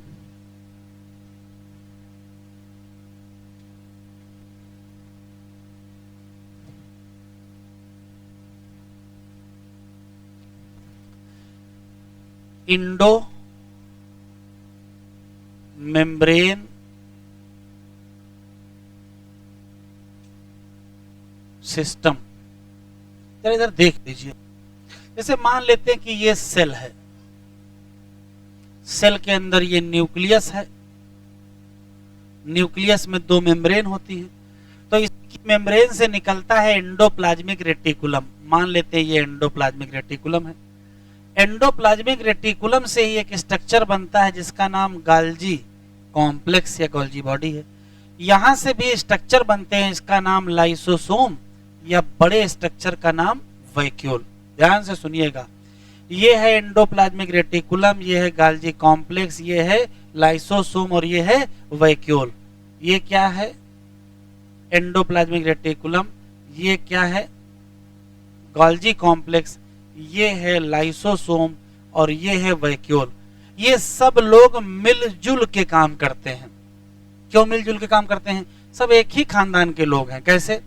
S1: Indo membrane system. जरा इधर देख लीजिए, जैसे मान लेते हैं कि ये सेल है, सेल के अंदर ये न्यूक्लियस है, न्यूक्लियस में दो मेम्ब्रेन होती है, तो इसकी मेम्ब्रेन से निकलता है एंडोप्लाज्मिक रेटिकुलम। मान लेते हैं ये एंडोप्लाज्मिक रेटिकुलम है। एंडोप्लाज्मिक रेटिकुलम से ही एक स्ट्रक्चर बनता है जिसका नाम गाल्जी कॉम्प्लेक्स या गोल्जी बॉडी है। यहां से भी स्ट्रक्चर बनते हैं, इसका नाम लाइसोसोम या बड़े स्ट्रक्चर का नाम वैक्यूल। ध्यान से सुनिएगा, ये है एंडोप्लाज्मिक रेटिकुलम, ये है गाल्जी कॉम्प्लेक्स, ये है लाइसोसोम और ये है वैक्यूल। ये क्या है, एंडोप्लाज्मिक रेटिकुलम, ये क्या है, गाल्जी कॉम्प्लेक्स, ये है लाइसोसोम और ये है वैक्यूल। ये सब लोग मिलजुल के काम करते हैं। क्यों मिलजुल के काम करते हैं, सब एक ही खानदान के लोग हैं। कैसे,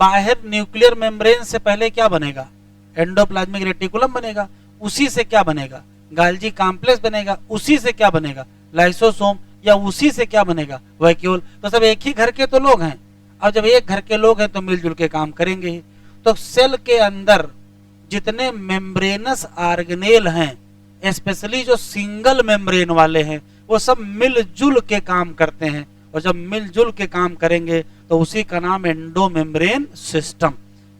S1: बाहर न्यूक्लियर मेम्ब्रेन से पहले क्या बनेगा, एंडोप्लाज्मिक रेटिकुलम बनेगा, उसी से क्या बनेगा, गाल्जी कॉम्प्लेक्स बनेगा, उसी से क्या बनेगा, लाइसोसोम, या उसी से क्या बनेगा, वैक्यूल। तो सब एक ही घर के तो लोग हैं। अब जब एक घर के लोग हैं तो मिलजुल के काम करेंगे ही। तो सेल के अंदर जितने मेम्ब्रेनस ऑर्गेनेल हैं, स्पेशली जो सिंगल मेम्ब्रेन वाले हैं, वो सब मिलजुल के काम करते हैं। और जब मिलजुल के काम करेंगे तो उसी का नाम एंडो मेम्ब्रेन सिस्टम।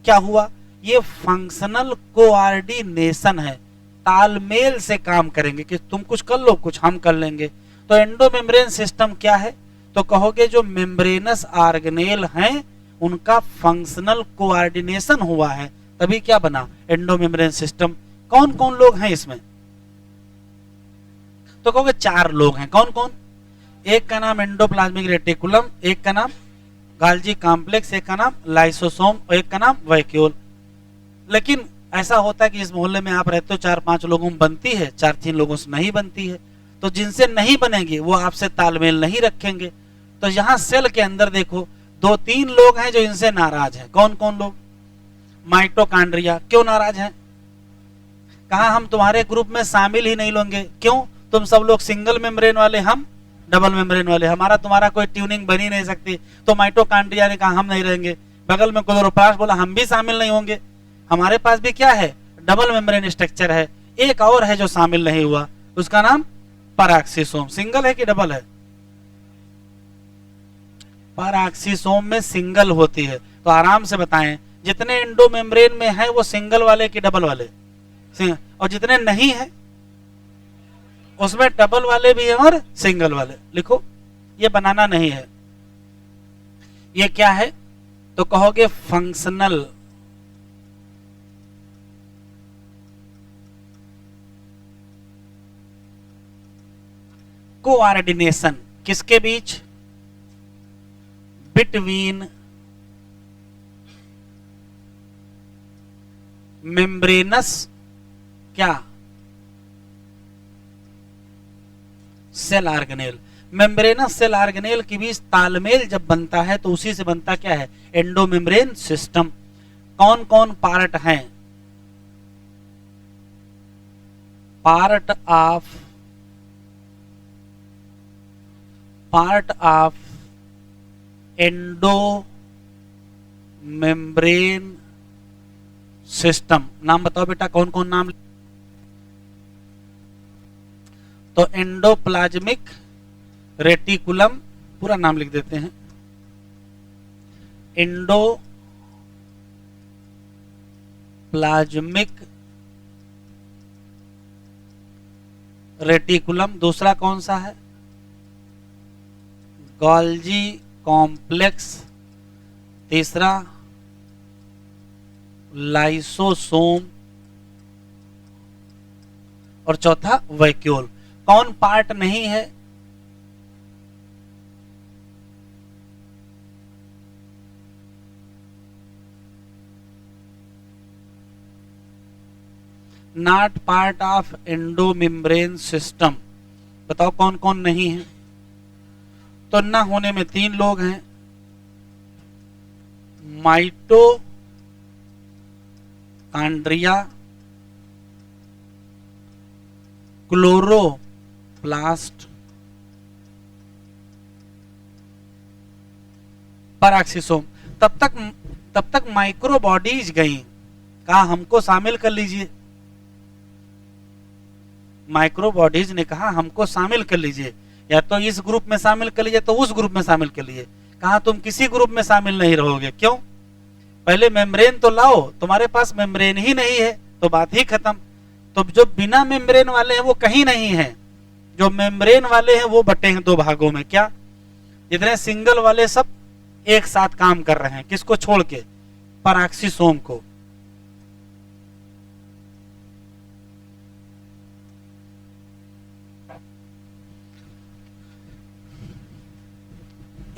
S1: क्या हुआ, ये फंक्शनल कोऑर्डिनेशन है, तालमेल से काम करेंगे कि तुम कुछ कर लो, कुछ हम कर लेंगे। तो एंडो मेम्ब्रेन सिस्टम क्या है, तो कहोगे जो मेम्ब्रेनस ऑर्गेनेल हैं उनका फंक्शनल कोऑर्डिनेशन हुआ है, तभी क्या बना, एंडो मेम्ब्रेन सिस्टम। कौन कौन लोग हैं इसमें, तो कहोगे चार लोग हैं। कौन कौन, एक का नाम एंडोप्लाज्मिक रेटिकुलम, एक का नाम गाल्जी कॉम्प्लेक्स, एक का नाम लाइसोसोम और एक का नाम वैक्यूल। लेकिन ऐसा होता है कि इस मोहल्ले में आप रहते हो, 4-5 लोगों में बनती है, 4-3 लोगों से नहीं बनती है। तो जिनसे नहीं बनेगी वो आपसे तालमेल नहीं रखेंगे। तो यहाँ सेल के अंदर देखो 2-3 लोग हैं जो इनसे नाराज हैं। कौन कौन लोग, माइटोकॉन्ड्रिया। क्यों नाराज हैं, कहा हम तुम्हारे ग्रुप में शामिल ही नहीं लोगे। क्यों, तुम सब लोग सिंगल मेम्ब्रेन वाले, हम डबल मेम्ब्रेन वाले, हमारा तुम्हारा कोई ट्यूनिंग बन ही नहीं सकती। तो माइटोकॉन्ड्रिया ने कहा हम नहीं रहेंगे। बगल में क्लोरोप्लास्ट बोला हम भी शामिल नहीं होंगे, हमारे पास भी क्या है, डबल मेम्ब्रेन स्ट्रक्चर है। एक और है जो शामिल नहीं हुआ, उसका नाम पैराक्सीसोम। सिंगल है कि डबल है, पैराक्सीसोम में सिंगल होती है। तो आराम से बताएं, जितने एंडो मेम्ब्रेन में है वो सिंगल वाले कि डबल वाले, और जितने नहीं है उसमें डबल वाले भी हैं और सिंगल वाले। लिखो, ये बनाना नहीं है। ये क्या है, तो कहोगे फंक्शनल कोऑर्डिनेशन। किसके बीच, बिटवीन मेम्ब्रेनस क्या, cell organelle. Membranous cell organelle के बीच तालमेल जब बनता है तो उसी से बनता क्या है, एंडो मेम्ब्रेन सिस्टम। कौन कौन पार्ट हैं, part of endo membrane system. नाम बताओ बेटा, कौन कौन नाम? तो एंडोप्लाज्मिक रेटिकुलम, पूरा नाम लिख देते हैं, एंडोप्लाज्मिक रेटिकुलम। दूसरा कौन सा है? Golgi complex. तीसरा लाइसोसोम। और चौथा वैक्यूल। कौन पार्ट नहीं है? Not part of endomembrane system. बताओ कौन कौन नहीं है? तो ना होने में 3 लोग हैं, माइटोकांड्रिया, क्लोरोप्लास्ट, पैराक्सिसोम। तब तक माइक्रो बॉडीज गई, कहा हमको शामिल कर लीजिए। माइक्रो बॉडीज ने कहा हमको शामिल कर लीजिए, या तो इस ग्रुप में शामिल कर लीजिए, तो उस ग्रुप में शामिल कर लीजिए। कहा तुम किसी ग्रुप में शामिल नहीं रहोगे। क्यों? पहले मेम्ब्रेन तो लाओ, तुम्हारे पास मेम्ब्रेन ही नहीं है तो बात ही खत्म। तो जो बिना मेम्ब्रेन वाले हैं वो कहीं नहीं है, जो मेम्ब्रेन वाले हैं वो बटे हैं 2 भागों में। क्या? जितने सिंगल वाले सब एक साथ काम कर रहे हैं, किसको छोड़ के? पैराक्सिसोम को।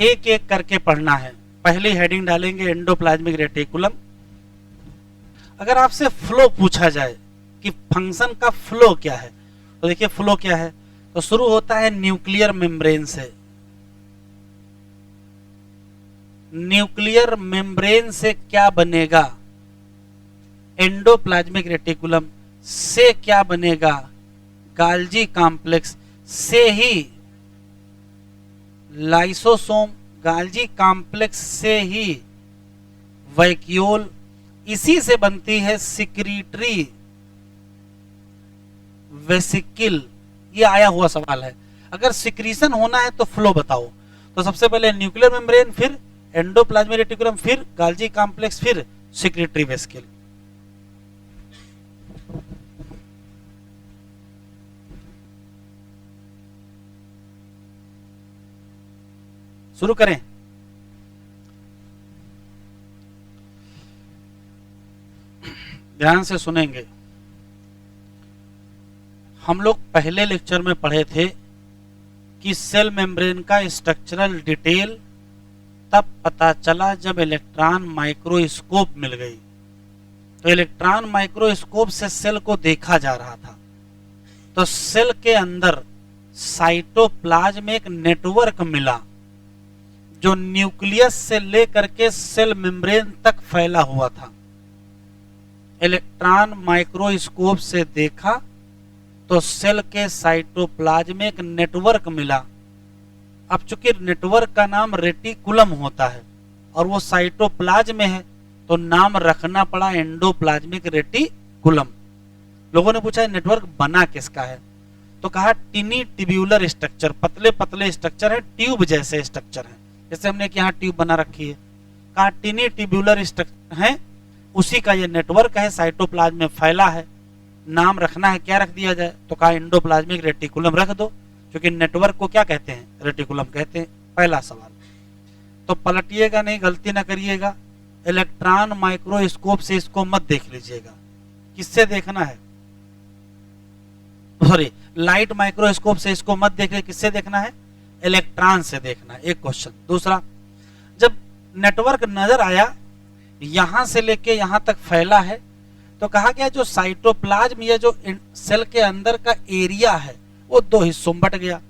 S1: एक एक करके पढ़ना है। पहली हेडिंग डालेंगे एंडोप्लाज्मिक रेटिकुलम। अगर आपसे फ्लो पूछा जाए कि फंक्शन का फ्लो क्या है, तो देखिए फ्लो क्या है। तो शुरू होता है न्यूक्लियर मेम्ब्रेन से। न्यूक्लियर मेम्ब्रेन से क्या बनेगा? Endoplasmic reticulum. से क्या बनेगा? गाल्जी कॉम्प्लेक्स। से ही लाइसोसोम। गाल्जी कॉम्प्लेक्स से ही वैक्यूल। इसी से बनती है सिक्रीटरी वेसिकल। ये आया हुआ सवाल है। अगर सिक्रीशन होना है तो फ्लो बताओ। तो सबसे पहले न्यूक्लियर मेम्ब्रेन, फिर एंडोप्लाज्मिक रेटिकुलम, फिर गाल्जी कॉम्प्लेक्स, फिर सिक्रीटरी वेसिकल। शुरू करें। ध्यान से सुनेंगे। हम लोग पहले लेक्चर में पढ़े थे कि सेल मेम्ब्रेन का स्ट्रक्चरल डिटेल तब पता चला जब इलेक्ट्रॉन माइक्रोस्कोप मिल गई। तो इलेक्ट्रॉन माइक्रोस्कोप से सेल को देखा जा रहा था। तो सेल के अंदर साइटोप्लाज्म में एक नेटवर्क मिला जो न्यूक्लियस से लेकर के सेल मेम्ब्रेन तक फैला हुआ था। इलेक्ट्रॉन माइक्रोस्कोप से देखा तो सेल के साइटोप्लाज्म में एक नेटवर्क मिला। अब चूंकि नेटवर्क का नाम रेटिकुलम होता है और वो साइटोप्लाज्म में है, तो नाम रखना पड़ा एंडोप्लाज्मिक रेटिकुलम। लोगों ने पूछा नेटवर्क बना किसका है? तो कहा टिनी ट्यूब्यूलर स्ट्रक्चर। पतले पतले स्ट्रक्चर है, ट्यूब जैसे स्ट्रक्चर है। जैसे हमने यहाँ ट्यूब बना रखी है, कहा टिनी ट्यूब्यूलर स्ट्रक्चर है, उसी का ये नेटवर्क है, साइटोप्लाज्म में फैला है। नाम रखना है, क्या रख दिया जाए? तो कहा एंडोप्लाज्मिक रेटिकुलम रख दो, क्योंकि नेटवर्क को क्या कहते हैं? रेटिकुलम कहते हैं। पहला सवाल। तो पलटिएगा नहीं, गलती ना करिएगा। इलेक्ट्रॉन माइक्रोस्कोप से इसको मत देख लीजिएगा। किससे देखना है? सॉरी, लाइट माइक्रोस्कोप से इसको मत देखिए। किससे देखना है? इलेक्ट्रॉन से देखना है। एक क्वेश्चन। दूसरा, जब नेटवर्क नजर आया यहां से लेके यहां तक फैला है, तो कहा गया जो साइटोप्लाज्म या जो सेल के अंदर का एरिया है वो 2 हिस्सों में बट गया।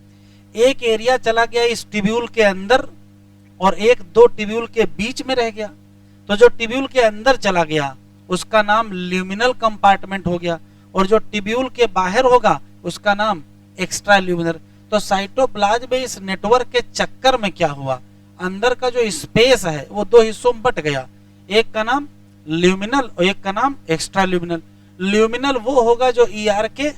S1: एक एरिया चला गया इस ट्यूब्यूल के अंदर और एक 2 ट्यूब्यूल के बीच में रह गया। तो जो ट्यूब्यूल के अंदर चला गया उसका नाम ल्यूमिनल कंपार्टमेंट हो गया, और जो टिब्यूल के बाहर होगा उसका नाम एक्स्ट्रा ल्यूमिनर। तो साइटोप्लाज्म में इस नेटवर्क के चक्कर में क्या हुआ, अंदर का जो स्पेस है वो दो हिस्सों में बट गया, एक का नाम ल्यूमिनल और एक का नाम एक्स्ट्रा ल्यूमिनल। ल्यूमिनल वो होगा जो ईआर के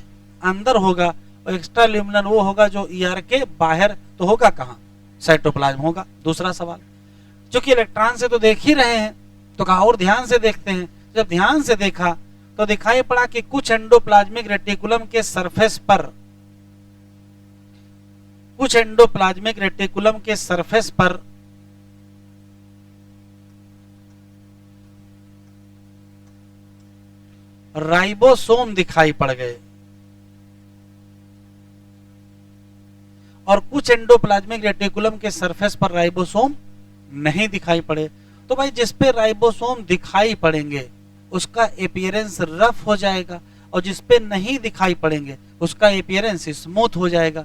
S1: अंदर होगा और एक्स्ट्रा ल्यूमिनल वो होगा जो ईआर के बाहर। तो होगा कहाँ, साइटोप्लाज्म होगा। दूसरा सवाल, चूंकि इलेक्ट्रॉन से तो देख ही रहे हैं तो कहा और ध्यान से देखते हैं। जब ध्यान से देखा तो दिखाई पड़ा कि कुछ एंडोप्लाज्मिक रेटिकुलम के सरफेस पर, कुछ एंडोप्लाज्मिक रेटिकुलम के सरफेस पर राइबोसोम दिखाई पड़ गए और कुछ एंडोप्लाज्मिक रेटिकुलम के सरफेस पर राइबोसोम नहीं दिखाई पड़े। तो भाई जिस पे राइबोसोम दिखाई पड़ेंगे उसका अपीयरेंस रफ हो जाएगा और जिस पे नहीं दिखाई पड़ेंगे उसका अपीयरेंस स्मूथ हो जाएगा।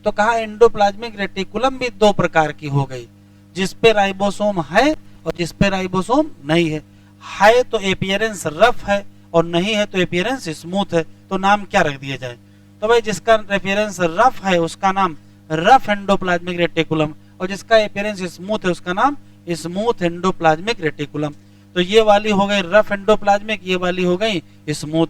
S1: तो कहा एंडोप्लाज्मिक रेटिकुलम भी दो प्रकार की हो गई, जिस पे राइबोसोम है और जिस पे राइबोसोम नहीं है तो अपीयरेंस रफ है और नहीं है तो अपीयरेंस स्मूथ है। तो नाम क्या रख दिया जाए, तो भाई जिसका अपीयरेंस रफ है उसका नाम रफ एंडोप्लाज्मिक रेटिकुलम और जिसका अपीयरेंस स्मूथ है उसका नाम स्मूथ एंडोप्लाज्मिक रेटिकुलम। तो ये वाली हो गई रफ एंडोप्लाज्मिक, ये वाली हो गई स्मूथ।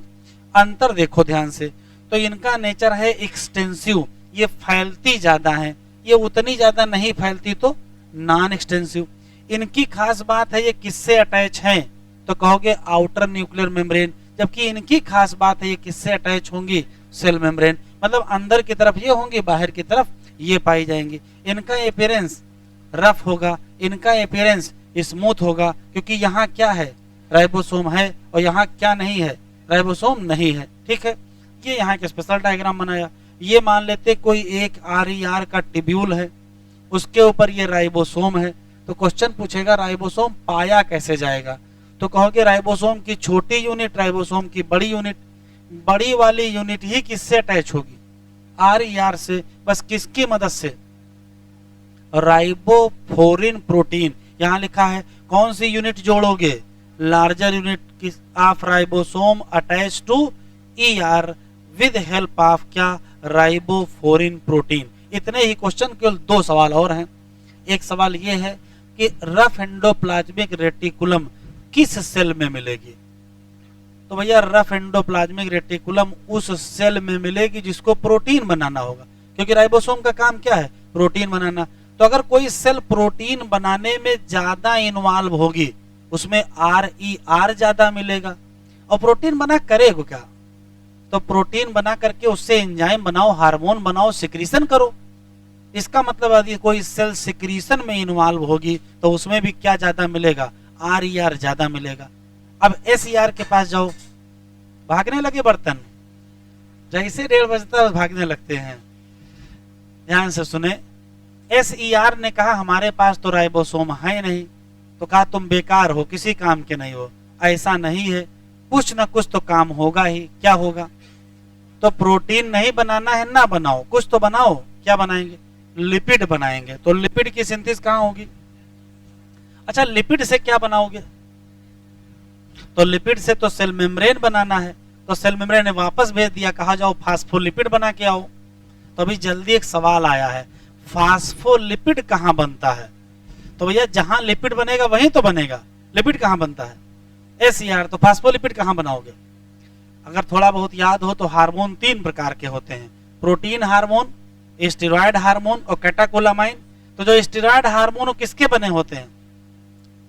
S1: अंतर देखो ध्यान से, तो इनका नेचर है एक्सटेंसिव, ये फैलती ज्यादा है, ये उतनी ज्यादा नहीं फैलती तो नॉन एक्सटेंसिव। इनकी खास बात है ये किससे अटैच है, तो कहोगे आउटर न्यूक्लियर मेम्ब्रेन, जबकि इनकी खास बात है ये किससे अटैच होंगी, सेल मेम्ब्रेन। मतलब अंदर की तरफ ये होंगी, बाहर की तरफ ये पाई जाएंगी। इनका अपीयरेंस रफ होगा, इनका अपीयरेंस स्मूथ होगा, क्योंकि यहाँ क्या है, राइबोसोम है और यहाँ क्या नहीं है, राइबोसोम नहीं है। ठीक है, ये यहाँ के स्पेशल डायग्राम बनाया। ये मान लेते कोई एक आर का टिब्यूल है, उसके ऊपर ये राइबोसोम है। तो क्वेश्चन पूछेगा राइबोसोम पाया कैसे जाएगा, तो कहोगे राइबोसोम की छोटी यूनिट, राइबोसोम की बड़ी यूनिट। बड़ी वाली यूनिट ही किससे अटैच होगी, आर से। बस किसकी मदद से, राइबोफोरिन प्रोटीन। यहां लिखा है कौन सी यूनिट जोड़ोगे, larger unit of ribosome attach to ER with help of क्या, राइबोफोरिन प्रोटीन। इतने ही क्वेश्चन, केवल दो सवाल और हैं। एक सवाल ये है कि रफ एंडोप्लाज्मिक रेटिकुलम किस सेल में मिलेगी, तो भैया रफ एंडोप्लाज्मिक रेटिकुलम उस सेल में मिलेगी जिसको प्रोटीन बनाना होगा, क्योंकि राइबोसोम का काम क्या है, प्रोटीन बनाना। तो अगर कोई सेल प्रोटीन बनाने में ज्यादा इन्वॉल्व होगी उसमें आर ज्यादा मिलेगा। और प्रोटीन बना करेगा क्या, तो प्रोटीन बना करके उससे एंजाइम बनाओ, हार्मोन बनाओ, सिक्रीशन करो। इसका मतलब यदि कोई सेल सिक्रीशन में इन्वॉल्व होगी तो उसमें भी क्या ज्यादा मिलेगा, आर ज्यादा मिलेगा। अब एस के पास जाओ, भागने लगे बर्तन, जैसे 1:30 बजता है भागने लगते हैं। ध्यान से सुने, एस ने कहा हमारे पास तो राइबोसोम है नहीं, तो कहा तुम बेकार हो, किसी काम के नहीं हो। ऐसा नहीं है, कुछ ना कुछ तो काम होगा ही। क्या होगा, तो प्रोटीन नहीं बनाना है ना बनाओ, कुछ तो बनाओ। क्या बनाएंगे, लिपिड बनाएंगे। तो लिपिड की सिंथेसिस कहाँ होगी, अच्छा लिपिड से क्या बनाओगे, तो लिपिड से तो सेल मेम्ब्रेन बनाना है। तो सेल मेम्ब्रेन ने वापस भेज दिया, कहा जाओ फास्फोलिपिड बना के आओ। तो अभी जल्दी एक सवाल आया है, फास्फोलिपिड कहाँ बनता है, तो भैया जहां लिपिड बनेगा वहीं तो बनेगा। लिपिड कहाँ बनता है, एसईआर। तो फास्फोलिपिड कहाँ बनाओगे, अगर थोड़ा बहुत याद हो तो हार्मोन 3 प्रकार के होते हैं, प्रोटीन हार्मोन, स्टेरॉयड हार्मोन और कैटाकोलामाइन। तो जो स्टेरॉयड हार्मोन किसके बने होते हैं,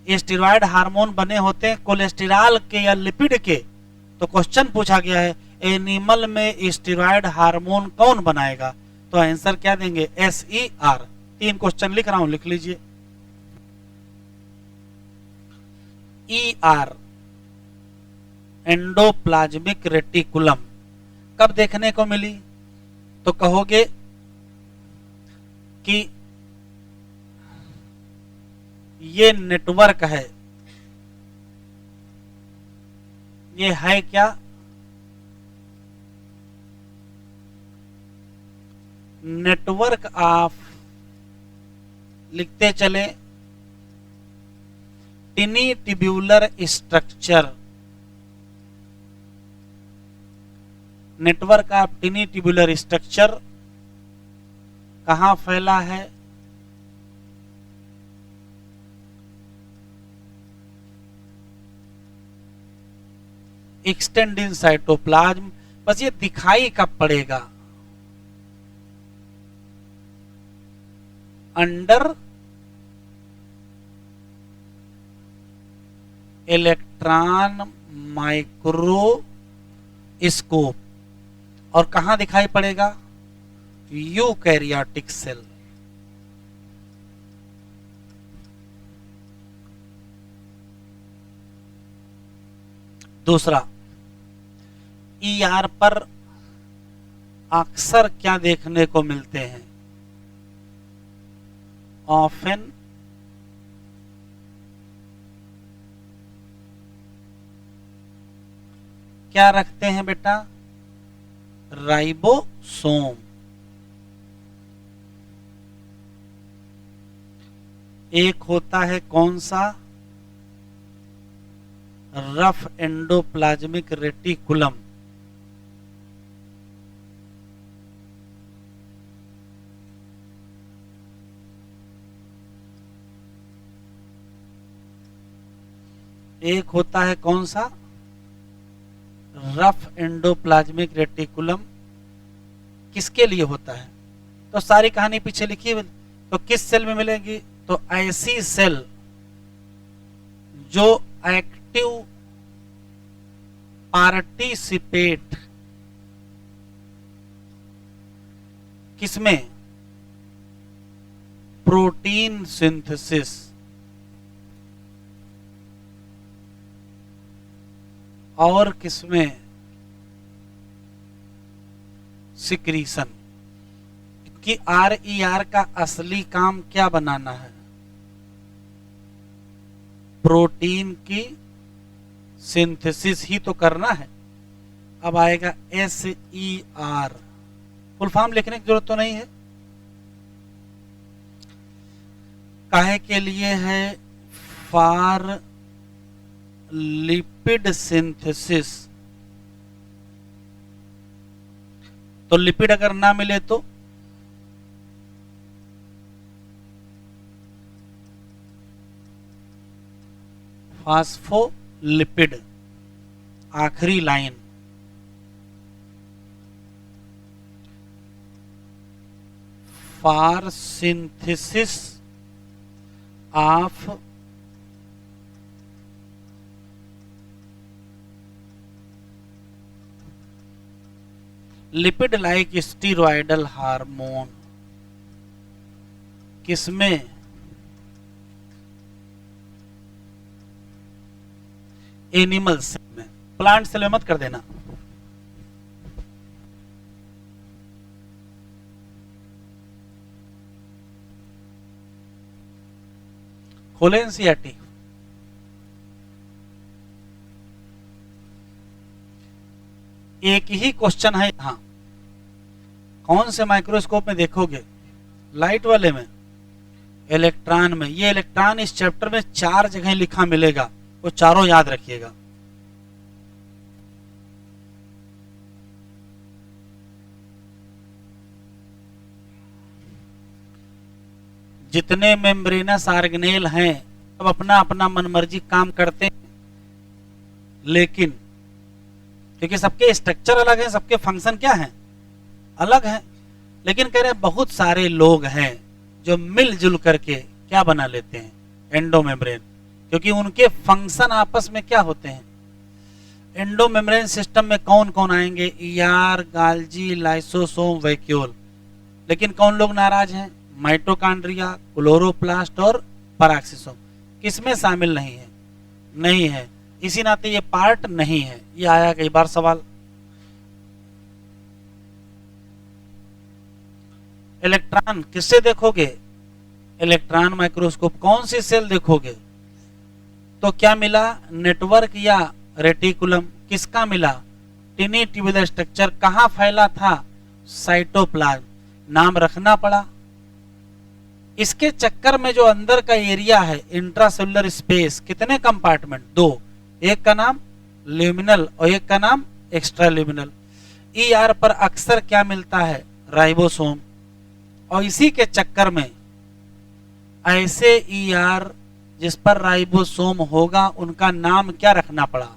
S1: स्टेरॉयड हार्मोन बने होते हैं कोलेस्टेरॉल के या लिपिड के। तो क्वेश्चन पूछा गया है एनिमल में स्टेरॉयड हार्मोन कौन बनाएगा, तो आंसर क्या देंगे, एसईआर। 3 क्वेश्चन लिख रहा हूं, लिख लीजिए। ईआर एंडोप्लाज्मिक रेटिकुलम कब देखने को मिली, तो कहोगे कि ये नेटवर्क है, ये है क्या, नेटवर्क ऑफ, लिखते चले, टिनी tubular structure network of टिनी tubular structure कहां फैला है? Extend in cytoplasm. बस ये दिखाई कब पड़ेगा? Under electron microscope. और कहां दिखाई पड़ेगा? Eukaryotic cell. दूसरा, ईआर पर अक्सर क्या देखने को मिलते हैं? ऑफन क्या रखते हैं बेटा? राइबोसोम। एक होता है कौन सा? Rough endoplasmic reticulum. एक होता है कौन सा? Rough endoplasmic reticulum. किसके लिए होता है? तो सारी कहानी पीछे लिखी है। तो किस सेल में मिलेगी? तो ऐसी सेल जो एक्टिव पार्टिसिपेट किसमें? प्रोटीन सिंथेसिस और किसमें? सिक्रीशन। क्योंकि आरईआर का असली काम क्या बनाना है? प्रोटीन की सिंथेसिस ही तो करना है। अब आएगा SER। फुल फॉर्म लिखने की जरूरत तो नहीं है। काहे के लिए है? For lipid synthesis. तो लिपिड अगर ना मिले तो फास्फोलिपिड। आखिरी line, for synthesis of lipid like steroidal hormone. किसमें? एनिमल सेल में। प्लांट सेल में मत कर देना। खोले एनसीईआरटी। एक ही क्वेश्चन है यहां। कौन से माइक्रोस्कोप में देखोगे? लाइट वाले में, इलेक्ट्रॉन में। ये इलेक्ट्रॉन इस चैप्टर में 4 जगह लिखा मिलेगा, वो चारों याद रखिएगा। जितने मेम्ब्रेनस ऑर्गेनेल हैं अब अपना अपना मनमर्जी काम करते हैं, लेकिन क्योंकि सबके स्ट्रक्चर अलग है, सबके फंक्शन क्या हैं? अलग हैं। लेकिन कह रहे बहुत सारे लोग हैं जो मिलजुल करके क्या बना लेते हैं? एंडोमेम्ब्रेन। क्योंकि उनके फंक्शन आपस में क्या होते हैं? एंडोमेम्ब्रेन सिस्टम में कौन कौन आएंगे? ER, गाल्जी, lysosome, vacuole. लेकिन कौन लोग नाराज हैं? माइटोकॉन्ड्रिया, क्लोरोप्लास्ट और पैराक्सिसोम। किसमें शामिल नहीं है? नहीं है। इसी नाते ये पार्ट नहीं है। ये आया कई बार सवाल। इलेक्ट्रॉन किससे देखोगे? Electron microscope. कौन सी सेल देखोगे? तो क्या मिला? नेटवर्क या रेटिकुलम। किसका मिला? टिनी ट्यूबुलर स्ट्रक्चर। कहां फैला था? साइटोप्लाज्म। नाम रखना पड़ा। इसके चक्कर में जो अंदर का एरिया है, इंट्रासेलुलर स्पेस, कितने कंपार्टमेंट? 2। एक का नाम ल्यूमिनल और एक का नाम एक्स्ट्रा ल्यूमिनल। ER पर अक्सर क्या मिलता है, राइबोसोम। और इसी के चक्कर में ऐसे ER जिस पर राइबोसोम होगा उनका नाम क्या रखना पड़ा,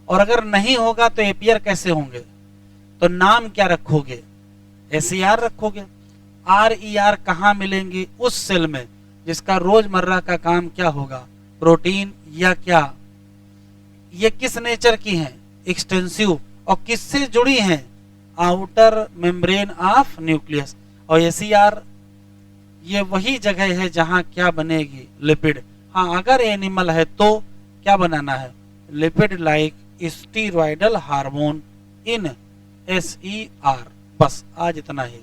S1: और अगर नहीं होगा तो एपीआर कैसे होंगे, तो नाम क्या रखोगे, SER रखोगे। RER कहाँ मिलेंगे, उस सेल में जिसका रोजमर्रा का काम क्या होगा, प्रोटीन या क्या। ये किस नेचर की हैं, एक्सटेंसिव, और किससे जुड़ी हैं, आउटर मेम्ब्रेन ऑफ न्यूक्लियस। और SER ये वही जगह है जहां क्या बनेगी, लिपिड। हाँ, अगर एनिमल है तो क्या बनाना है, लिपिड लाइक स्टीरॉयडल हार्मोन इन SER। बस आज इतना ही।